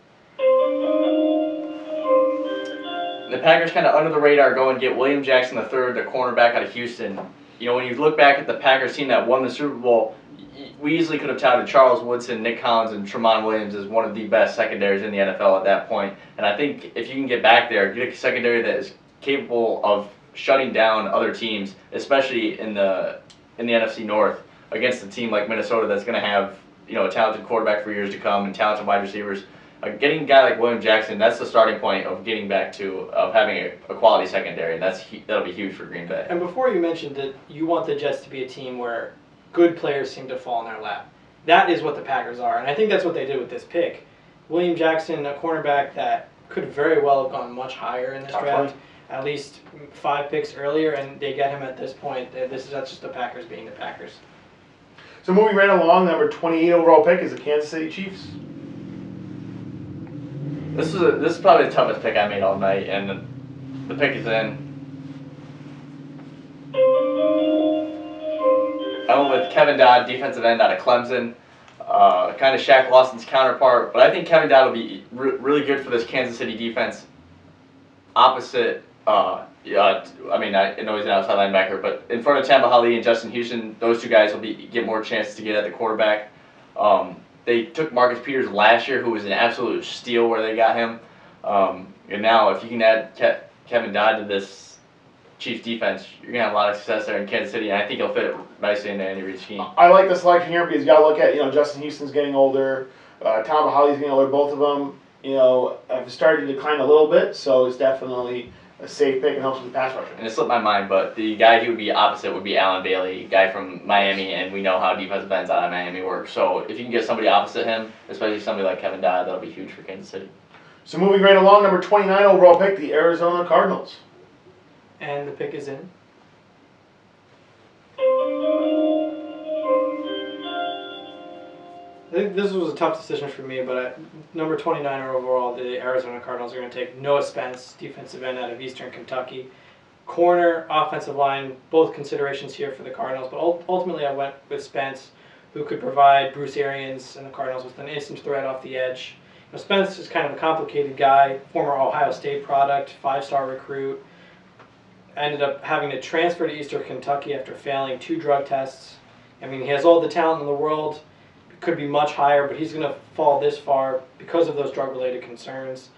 The Packers kind of under the radar go and get William Jackson III, the cornerback out of Houston. When you look back at the Packers team that won the Super Bowl, we easily could have touted Charles Woodson, Nick Collins, and Tramon Williams as one of the best secondaries in the NFL at that point. And I think if you can get back there, get a secondary that is capable of shutting down other teams, especially in the NFC North, against a team like Minnesota that's going to have a talented quarterback for years to come and talented wide receivers. Getting a guy like William Jackson, that's the starting point of getting back to having a quality secondary, and that'll be huge for Green Bay. And before you mentioned that you want the Jets to be a team where good players seem to fall in their lap. That is what the Packers are, and I think that's what they did with this pick. William Jackson, a cornerback that could very well have gone much higher in this draft, at least 5 picks earlier, and they get him at this point. That's just the Packers being the Packers. So moving right along, number 28 overall pick is the Kansas City Chiefs. This is probably the toughest pick I made all night, and the pick is in. I went with Kevin Dodd, defensive end out of Clemson, kind of Shaq Lawson's counterpart. But I think Kevin Dodd will be really good for this Kansas City defense. Opposite, I know he's an outside linebacker, but in front of Tamba Hali and Justin Houston, those two guys will get more chances to get at the quarterback. They took Marcus Peters last year, who was an absolute steal where they got him. And now, if you can add Kevin Dodd to this Chiefs defense, you're going to have a lot of success there in Kansas City, and I think he'll fit nicely into Andy Reid's scheme. I like the selection here because you got to look at, Justin Houston's getting older, Tamba Hali's getting older. Both of them, have started to decline a little bit, so it's definitely a safe pick and helps with the pass rusher. And it slipped my mind, but the guy who would be opposite would be Alan Bailey, guy from Miami, and we know how defensive ends out of Miami work. So if you can get somebody opposite him, especially somebody like Kevin Dodd, that'll be huge for Kansas City. So moving right along, number 29 overall pick, the Arizona Cardinals. And the pick is in. I think this was a tough decision for me, but number 29 overall, the Arizona Cardinals are going to take Noah Spence, defensive end out of Eastern Kentucky. Corner, offensive line, both considerations here for the Cardinals, but ultimately I went with Spence, who could provide Bruce Arians and the Cardinals with an instant threat off the edge. Spence is kind of a complicated guy, former Ohio State product, 5-star recruit. Ended up having to transfer to Eastern Kentucky after failing 2 drug tests. He has all the talent in the world. Could be much higher, but he's going to fall this far because of those drug-related concerns.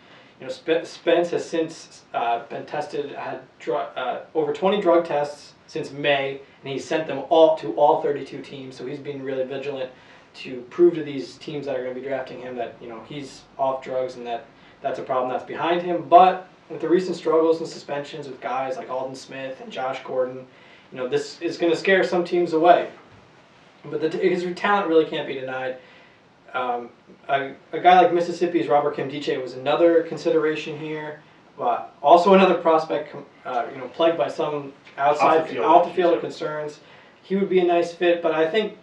Spence has since been tested, had over 20 drug tests since May, and he's sent them all to all 32 teams. So he's being really vigilant to prove to these teams that are going to be drafting him that he's off drugs and that's a problem that's behind him. But with the recent struggles and suspensions with guys like Aldon Smith and Josh Gordon, this is going to scare some teams away. but his talent really can't be denied. A guy like Mississippi's Robert Kimdiche was another consideration here, but also another prospect, plagued by some off the field concerns. He would be a nice fit, but I think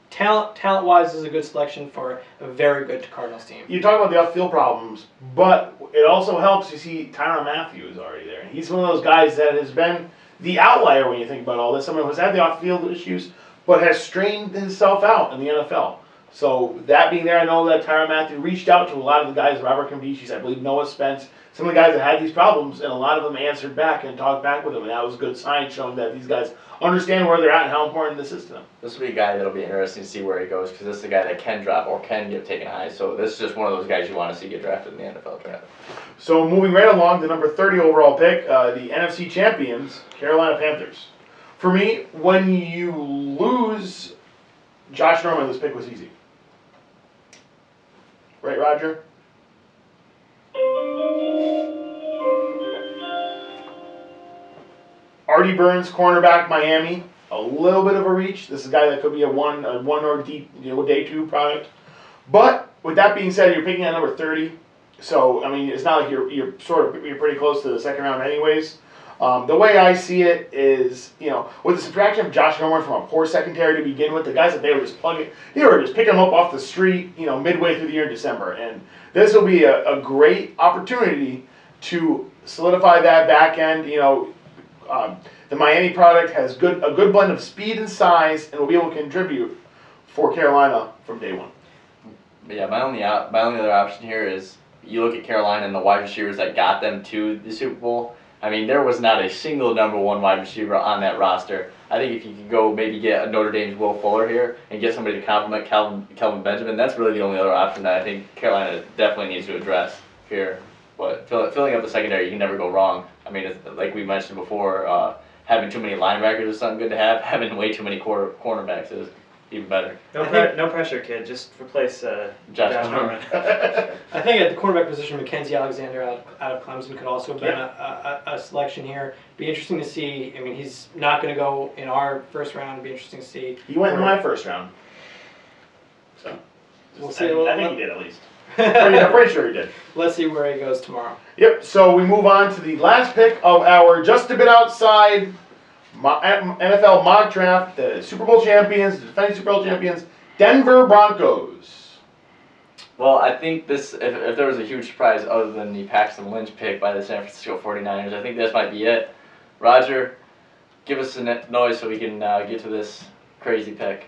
talent-wise is a good selection for a very good Cardinals team. You talk about the off-field problems, but it also helps. You see Tyrann Mathieu is already there. He's one of those guys that has been the outlier when you think about all this. Someone who's had the off-field issues, but has strained himself out in the NFL. So that being there, I know that Tyrann Mathieu reached out to a lot of the guys, Robert Kimdiche, I believe Noah Spence, some of the guys that had these problems, and a lot of them answered back and talked back with him, and that was a good sign showing that these guys understand where they're at and how important this is to them. This will be a guy that'll be interesting to see where he goes, because this is a guy that can drop or can get taken high. So this is just one of those guys you want to see get drafted in the NFL draft. So moving right along to number 30 overall pick, the NFC champions, Carolina Panthers. For me, when you lose Josh Norman, this pick was easy. Right, Roger? Artie Burns, cornerback, Miami. A little bit of a reach. This is a guy that could be a one or day two product. But with that being said, you're picking at number 30. So I mean, it's not like you're pretty close to the second round, anyways. The way I see it is, with the subtraction of Josh Norman from a poor secondary to begin with, the guys that they were just picking them up off the street, midway through the year in December. And this will be a great opportunity to solidify that back end. The Miami product has a good blend of speed and size, and will be able to contribute for Carolina from day one. Yeah, my only other option here is you look at Carolina and the wide receivers that got them to the Super Bowl. I mean, there was not a single number one wide receiver on that roster. I think if you could go maybe get a Notre Dame's Will Fuller here and get somebody to complement Kelvin Benjamin, that's really the only other option that I think Carolina definitely needs to address here. But filling up the secondary, you can never go wrong. I mean, like we mentioned before, having too many linebackers is something good to have. Having way too many cornerbacks is even better. No pressure, kid. Just replace Josh Norman. I think at the quarterback position, Mackenzie Alexander out of Clemson could also have been a selection here. Be interesting to see. I mean, he's not going to go in our first round. It'd be interesting to see. He went in my first round. So we'll see. I think he did at least. I'm pretty sure he did. Let's see where he goes tomorrow. Yep, so we move on to the last pick of our just a bit outside NFL mock draft, the Super Bowl champions, the defending Super Bowl champions, Denver Broncos. Well, I think this, if there was a huge surprise other than the Paxton Lynch pick by the San Francisco 49ers, I think this might be it. Roger, give us a noise so we can get to this crazy pick.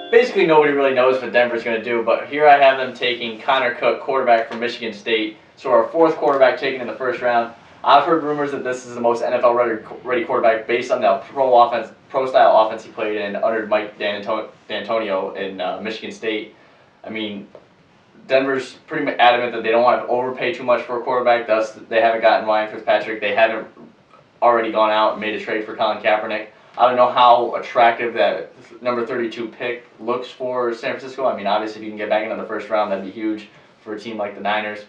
Basically, nobody really knows what Denver's going to do, but here I have them taking Connor Cook, quarterback from Michigan State. So our fourth quarterback taken in the first round. I've heard rumors that this is the most NFL-ready quarterback based on the pro-style offense he played in under Mike D'Antonio in Michigan State. I mean, Denver's pretty adamant that they don't want to overpay too much for a quarterback, thus they haven't gotten Ryan Fitzpatrick. They haven't already gone out and made a trade for Colin Kaepernick. I don't know how attractive that number 32 pick looks for San Francisco. I mean, obviously, if you can get back into the first round, that'd be huge for a team like the Niners.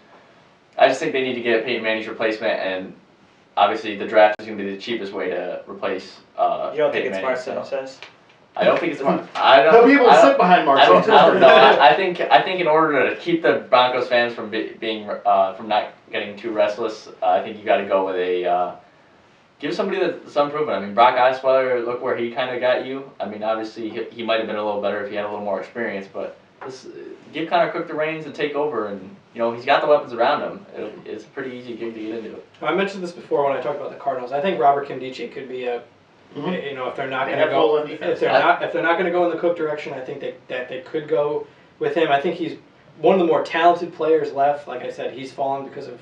I just think they need to get Peyton Manning's replacement, and obviously the draft is going to be the cheapest way to replace You don't think it's Marcel says? I don't think it's smart. They'll be able to sit behind Marcel. I don't know. I think in order to keep the Broncos fans from from not getting too restless, I think you got to go with a give somebody that's unproven. I mean, Brock Osweiler, look where he kind of got you. I mean, obviously he might have been a little better if he had a little more experience, but give Connor Cook the reins and take over, and he's got the weapons around him. It's a pretty easy gig to get into. I mentioned this before when I talked about the Cardinals. I think Robert Kimdiche could be a, if they're not going to go, if they're not going to go in the Cook direction, I think that they could go with him. I think he's one of the more talented players left. Like I said, he's fallen because of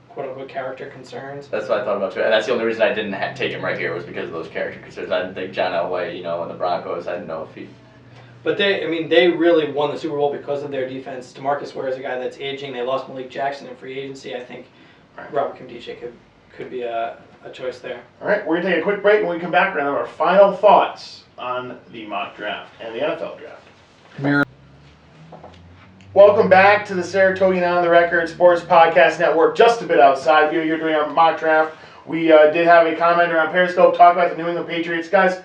quote unquote character concerers. That's what I thought about too, and that's the only reason I didn't take him right here was because of those character concerns. I didn't think John Elway, and the Broncos. I didn't know if he. But they really won the Super Bowl because of their defense. DeMarcus Ware is a guy that's aging. They lost Malik Jackson in free agency. I think Robert Kimdiche could be a choice there. All right, we're going to take a quick break. When we come back, we're going to have our final thoughts on the mock draft and the NFL draft. Welcome back to the Saratogian on the Record Sports Podcast Network. Just a bit outside here. You're doing our mock draft. We did have a commenter on Periscope talk about the New England Patriots. Guys,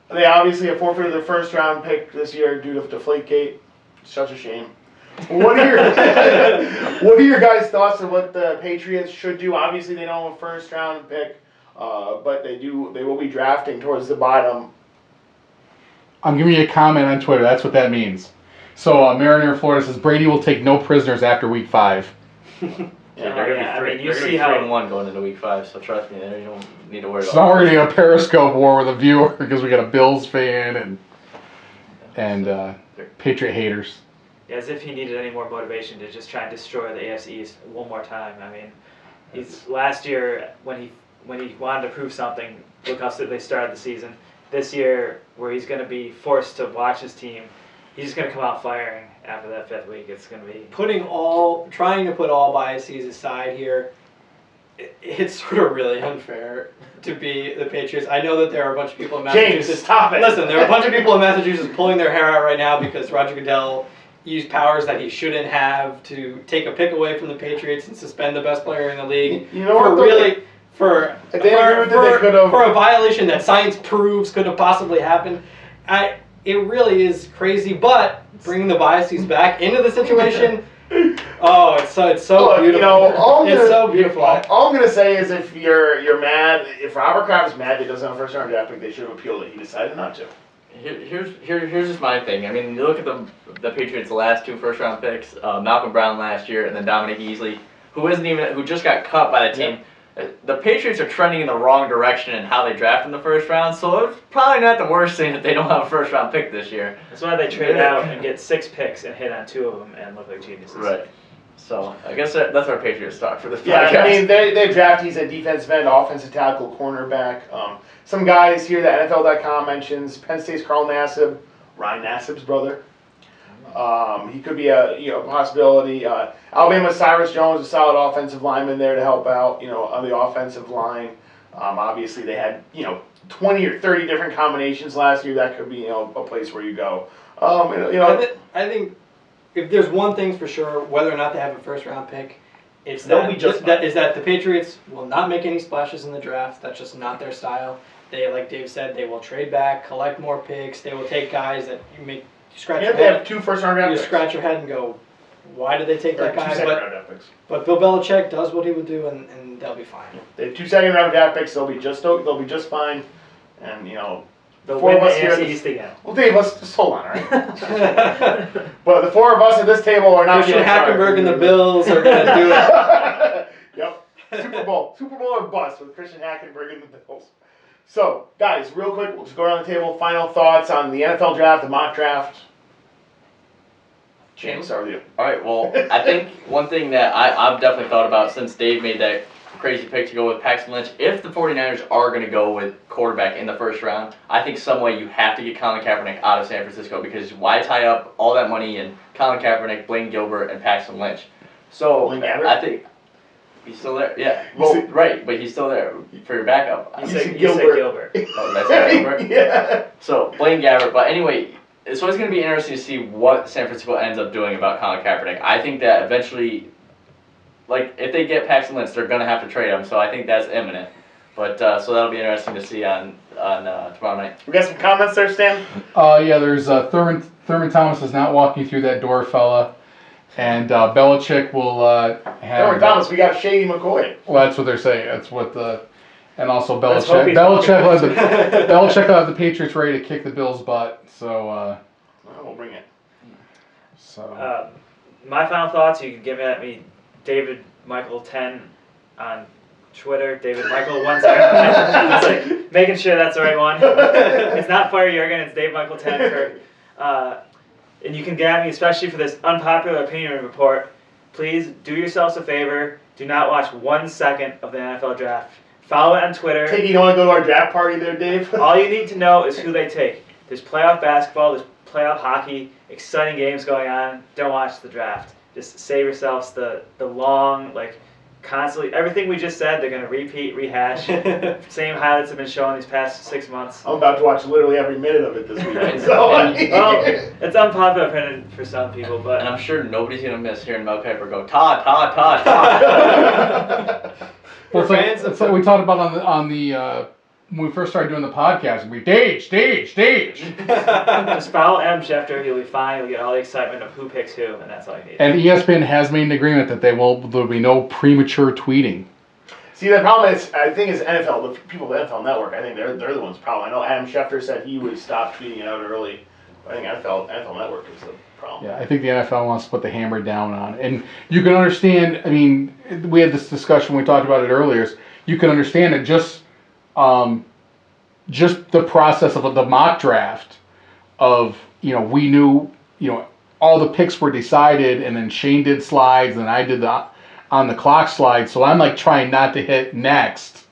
they obviously have forfeited their first round pick this year due to Deflategate. Such a shame. What are your guys' thoughts on what the Patriots should do? Obviously, they don't have a first round pick, but they will be drafting towards the bottom. I'm giving you a comment on Twitter. That's what that means. So, Mariner in Florida says Brady will take no prisoners after week 5. Yeah, they're going to be 3-1 going into week 5, so trust me, you don't need to worry about it. So now we're going to get a Periscope war with a viewer because we got a Bills fan and Patriot haters. As if he needed any more motivation to just try and destroy the AFC East one more time. I mean, he's last year when he wanted to prove something, look how they started the season. This year, where he's going to be forced to watch his team, he's just going to come out firing after that 5th week. It's going to be trying to put all biases aside here. It's sort of really unfair to be the Patriots. I know that there are a bunch of people in Massachusetts. James, stop it. Listen, there are a bunch of people in Massachusetts pulling their hair out right now because Roger Goodell used powers that he shouldn't have to take a pick away from the Patriots and suspend the best player in the league. You know what? For a violation that science proves could have possibly happened. It really is crazy, but bringing the biases back into the situation, it's so beautiful. It's so beautiful. All I'm gonna say is if you're mad, if Robert Kraft is mad that he doesn't have a first round draft pick, they should have appealed it. He decided not to. Here's just my thing. I mean, you look at the Patriots' last 2 first round picks, Malcolm Brown last year, and then Dominic Easley, who just got cut by the team. Yeah. The Patriots are trending in the wrong direction in how they draft in the first round, so it's probably not the worst thing that they don't have a first round pick this year. That's why they trade out and get 6 picks and hit on 2 of them and look like geniuses. Right. So I guess that's our Patriots talk for this podcast. Yeah, I mean, they've drafted, he's a defensive end, offensive tackle, cornerback. Some guys here that NFL.com mentions, Penn State's Carl Nassib, Ryan Nassib's brother. He could be a possibility. Alabama's Cyrus Jones, a solid offensive lineman there to help out, on the offensive line. Obviously, they had, 20 or 30 different combinations last year. That could be, a place where you go. I think if there's one thing for sure, whether or not they have a first round pick, is that the Patriots will not make any splashes in the draft. That's just not their style. They, like Dave said, they will trade back, collect more picks. They will take guys that you make. Scratch your head. They have 2 first round draft picks. You scratch your head and go, why did they take that guy? 2 second round draft picks. But Bill Belichick does what he would do, and they'll be fine. They have 2 second round draft picks. They'll be just fine, and they'll win the AFC East again. Well, Dave, let's just hold on, all right? But the 4 of us at this table are not. Christian Hackenberg and the Bills are going to do it. Yep, Super Bowl or bust with Christian Hackenberg and the Bills. So, guys, real quick, we'll just go around the table. Final thoughts on the NFL draft, the mock draft. James, start with you. All right, well, I think one thing that I've definitely thought about since Dave made that crazy pick to go with Paxton Lynch, if the 49ers are going to go with quarterback in the first round, I think some way you have to get Colin Kaepernick out of San Francisco because why tie up all that money in Colin Kaepernick, Blaine Gilbert, and Paxton Lynch? So I think he's still there. Yeah, well, right, but he's still there for your backup. You said Gilbert. Oh, did I say Gilbert? Yeah. So Blaine Gabbert, but anyway. So it's going to be interesting to see what San Francisco ends up doing about Colin Kaepernick. I think that eventually, if they get Paxton Lynch, they're going to have to trade him. So I think that's imminent. But so that'll be interesting to see on tomorrow night. We got some comments there, Stan? Yeah, there's Thurman Thomas is not walking through that door, fella. And Belichick will have... Thurman Thomas, we got Shady McCoy. Well, that's what they're saying. That's what the... And also Belichick. Belichick will have the Patriots ready to kick the Bills' butt. So we'll bring it. So my final thoughts. You can give me David Michael 10 on Twitter. David Michael 10. Making sure that's the right one. It's not Fire Jurgen. It's Dave Michael 10 and you can get at me, especially for this unpopular opinion report. Please do yourselves a favor. Do not watch 1 second of the NFL draft. Follow it on Twitter. You don't want to go to our draft party there, Dave? All you need to know is who they take. There's playoff basketball, there's playoff hockey, exciting games going on. Don't watch the draft. Just save yourselves the long, constantly, everything we just said, they're going to repeat, rehash. Same highlights have been shown these past 6 months. I'm about to watch literally every minute of it this weekend. Well, it's unpopular opinion for some people, And but I'm sure nobody's gonna miss hearing Mel Kiper go Todd, Todd, Todd, Todd. Well, it's like we talked about on the when we first started doing the podcast. We stage. just follow Adam Schefter. He'll be fine. He'll get all the excitement of who picks who, and that's all he needs. And ESPN has made an agreement that there'll be no premature tweeting. See, the problem is, I think it's NFL, the people at NFL Network, I think they're the ones problem. I know Adam Schefter said he would stop tweeting it out early. I think NFL Network is the problem. Yeah, I think the NFL wants to put the hammer down on it. And you can understand, I mean, we had this discussion, we talked about it earlier, you can understand it just the process of the mock draft of, we knew, all the picks were decided, and then Shane did slides, and I did the on the clock slide. So I'm like trying not to hit next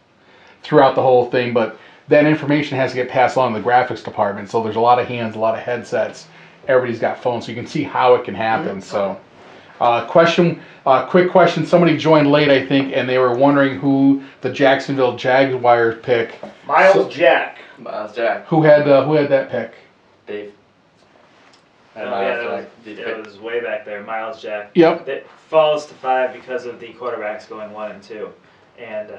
throughout the whole thing, but that information has to get passed along to the graphics department. So there's a lot of hands, a lot of headsets. Everybody's got phones, so you can see how it can happen. So, quick question. Somebody joined late, I think, and they were wondering who the Jacksonville Jaguars pick. Miles Jack. Who had that pick? Dave. It was way back there. Miles Jack. Yep. It falls to 5 because of the quarterbacks going 1 and 2, and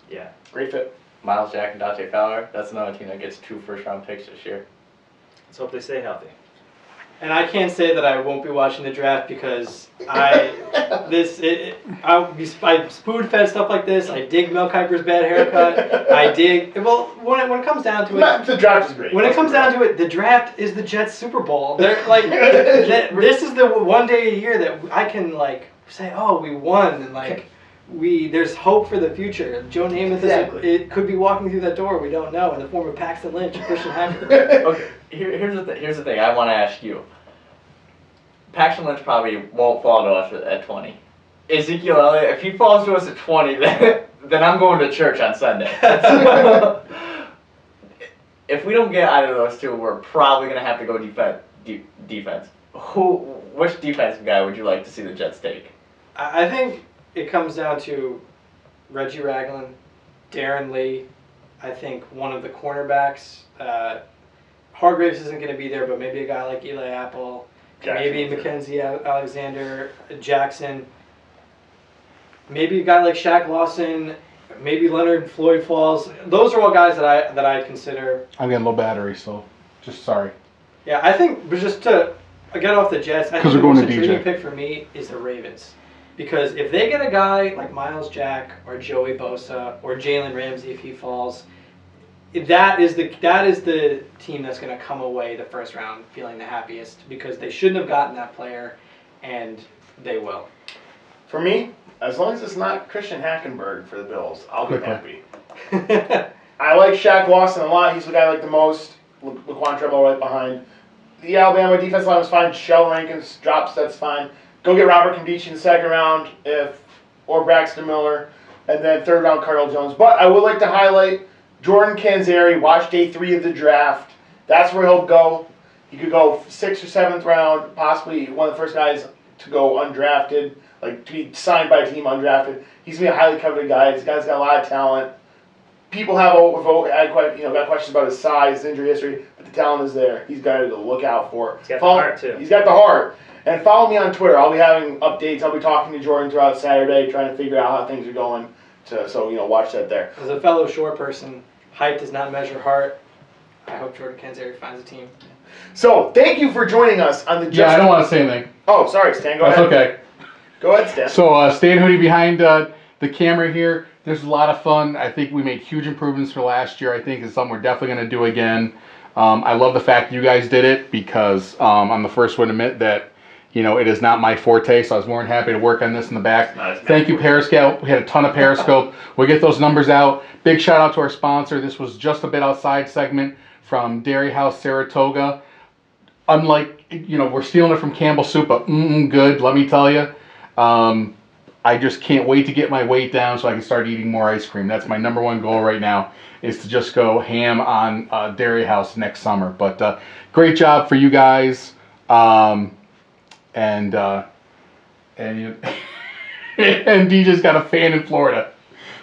yeah. Great fit. Miles Jack and Dante Fowler. That's another team that gets 2 first-round picks this year. Let's hope they stay healthy. And I can't say that I won't be watching the draft because I spoon-fed stuff like this. I dig Mel Kiper's bad haircut. When it comes down to it, The draft is great. when it comes down to it, the draft is the Jets' Super Bowl. They're like, this is the one day a year that I can say, oh, we won, and there's hope for the future. Joe Namath it could be walking through that door. We don't know, in the form of Paxton Lynch and Christian Hacker. Okay, here's the thing. I want to ask you. Paxton Lynch probably won't fall to us at 20. Ezekiel Elliott, if he falls to us at 20, then I'm going to church on Sunday. If we don't get either of those two, we're probably going to have to go defense. Which defensive guy would you like to see the Jets take? I think it comes down to Reggie Ragland, Darren Lee. I think one of the cornerbacks. Hargraves isn't going to be there, but maybe a guy like Eli Apple, maybe Mackenzie Alexander Jackson, maybe a guy like Shaq Lawson, maybe Leonard Floyd Falls. Those are all guys that I consider. I'm getting low battery, so just sorry. Yeah, I think, but just to get off the Jets, I think the most intriguing pick for me is the Ravens. Because if they get a guy like Miles Jack or Joey Bosa or Jalen Ramsey if he falls, that is the team that's going to come away the first round feeling the happiest, because they shouldn't have gotten that player, and they will. For me, as long as it's not Christian Hackenberg for the Bills, I'll be happy. I like Shaq Lawson a lot. He's the guy I like the most. Laquan Treadwell right behind. The Alabama defense line was fine. Shell Rankins drops, that's fine. Go get Robert Nkemdiche in the second round, or Braxton Miller, and then third round Cardell Jones. But I would like to highlight Jordan Canzeri. Watch day 3 of the draft. That's where he'll go. He could go 6th or 7th round, possibly one of the first guys to go undrafted, to be signed by a team undrafted. He's gonna be a highly coveted guy. This guy's got a lot of talent. People have got questions about his size, his injury history, but the talent is there. He's got to look out for. He's got the heart too. He's got the heart. And follow me on Twitter. I'll be having updates. I'll be talking to Jordan throughout Saturday, trying to figure out how things are going. So watch that there. As a fellow shore person, height does not measure heart. I hope Jordan Canzeri finds a team. So thank you for joining us on the. I don't want to say anything. Oh, sorry, Stan. Go ahead. That's okay. Go ahead, Stan. So Stan Hoodie behind the camera here. There's a lot of fun. I think we made huge improvements for last year. I think it's something we're definitely going to do again. I love the fact you guys did it, because I'm the first one to admit that it is not my forte, so I was more than happy to work on this in the back. Thank you, Periscope. We had a ton of Periscope. We'll get those numbers out. Big shout out to our sponsor. This was Just a Bit Outside segment from Dairy House Saratoga. Unlike, we're stealing it from Campbell Soup, but good, let me tell you. I just can't wait to get my weight down so I can start eating more ice cream. That's my number one goal right now, is to just go ham on Dairy House next summer. But great job for you guys. And and DJ's got a fan in Florida.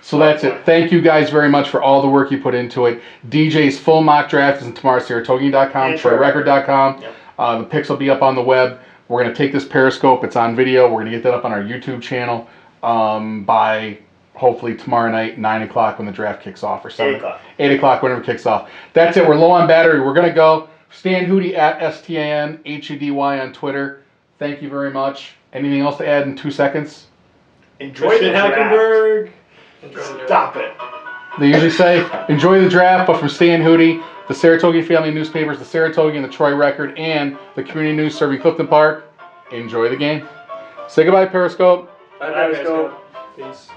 So that's it. Thank you guys very much for all the work you put into it. DJ's full mock draft is in tomorrow's Saratogian.com, And TroyRecord.com. Yep. The pics will be up on the web. We're going to take this Periscope. It's on video. We're going to get that up on our YouTube channel by hopefully tomorrow night, 9 o'clock when the draft kicks off, or 7 o'clock. 8 o'clock whenever it kicks off. That's it. We're low on battery. We're going to go. Stan Hootie at STANHUDY on Twitter. Thank you very much. Anything else to add in 2 seconds? Enjoy Christian the draft. Hackenberg. Stop it. They usually say, enjoy the draft, but from Stan Hootie, the Saratogian family newspapers, the Saratogian, the Troy Record, and the community news serving Clifton Park, enjoy the game. Say goodbye, Periscope. Bye, Periscope. Peace.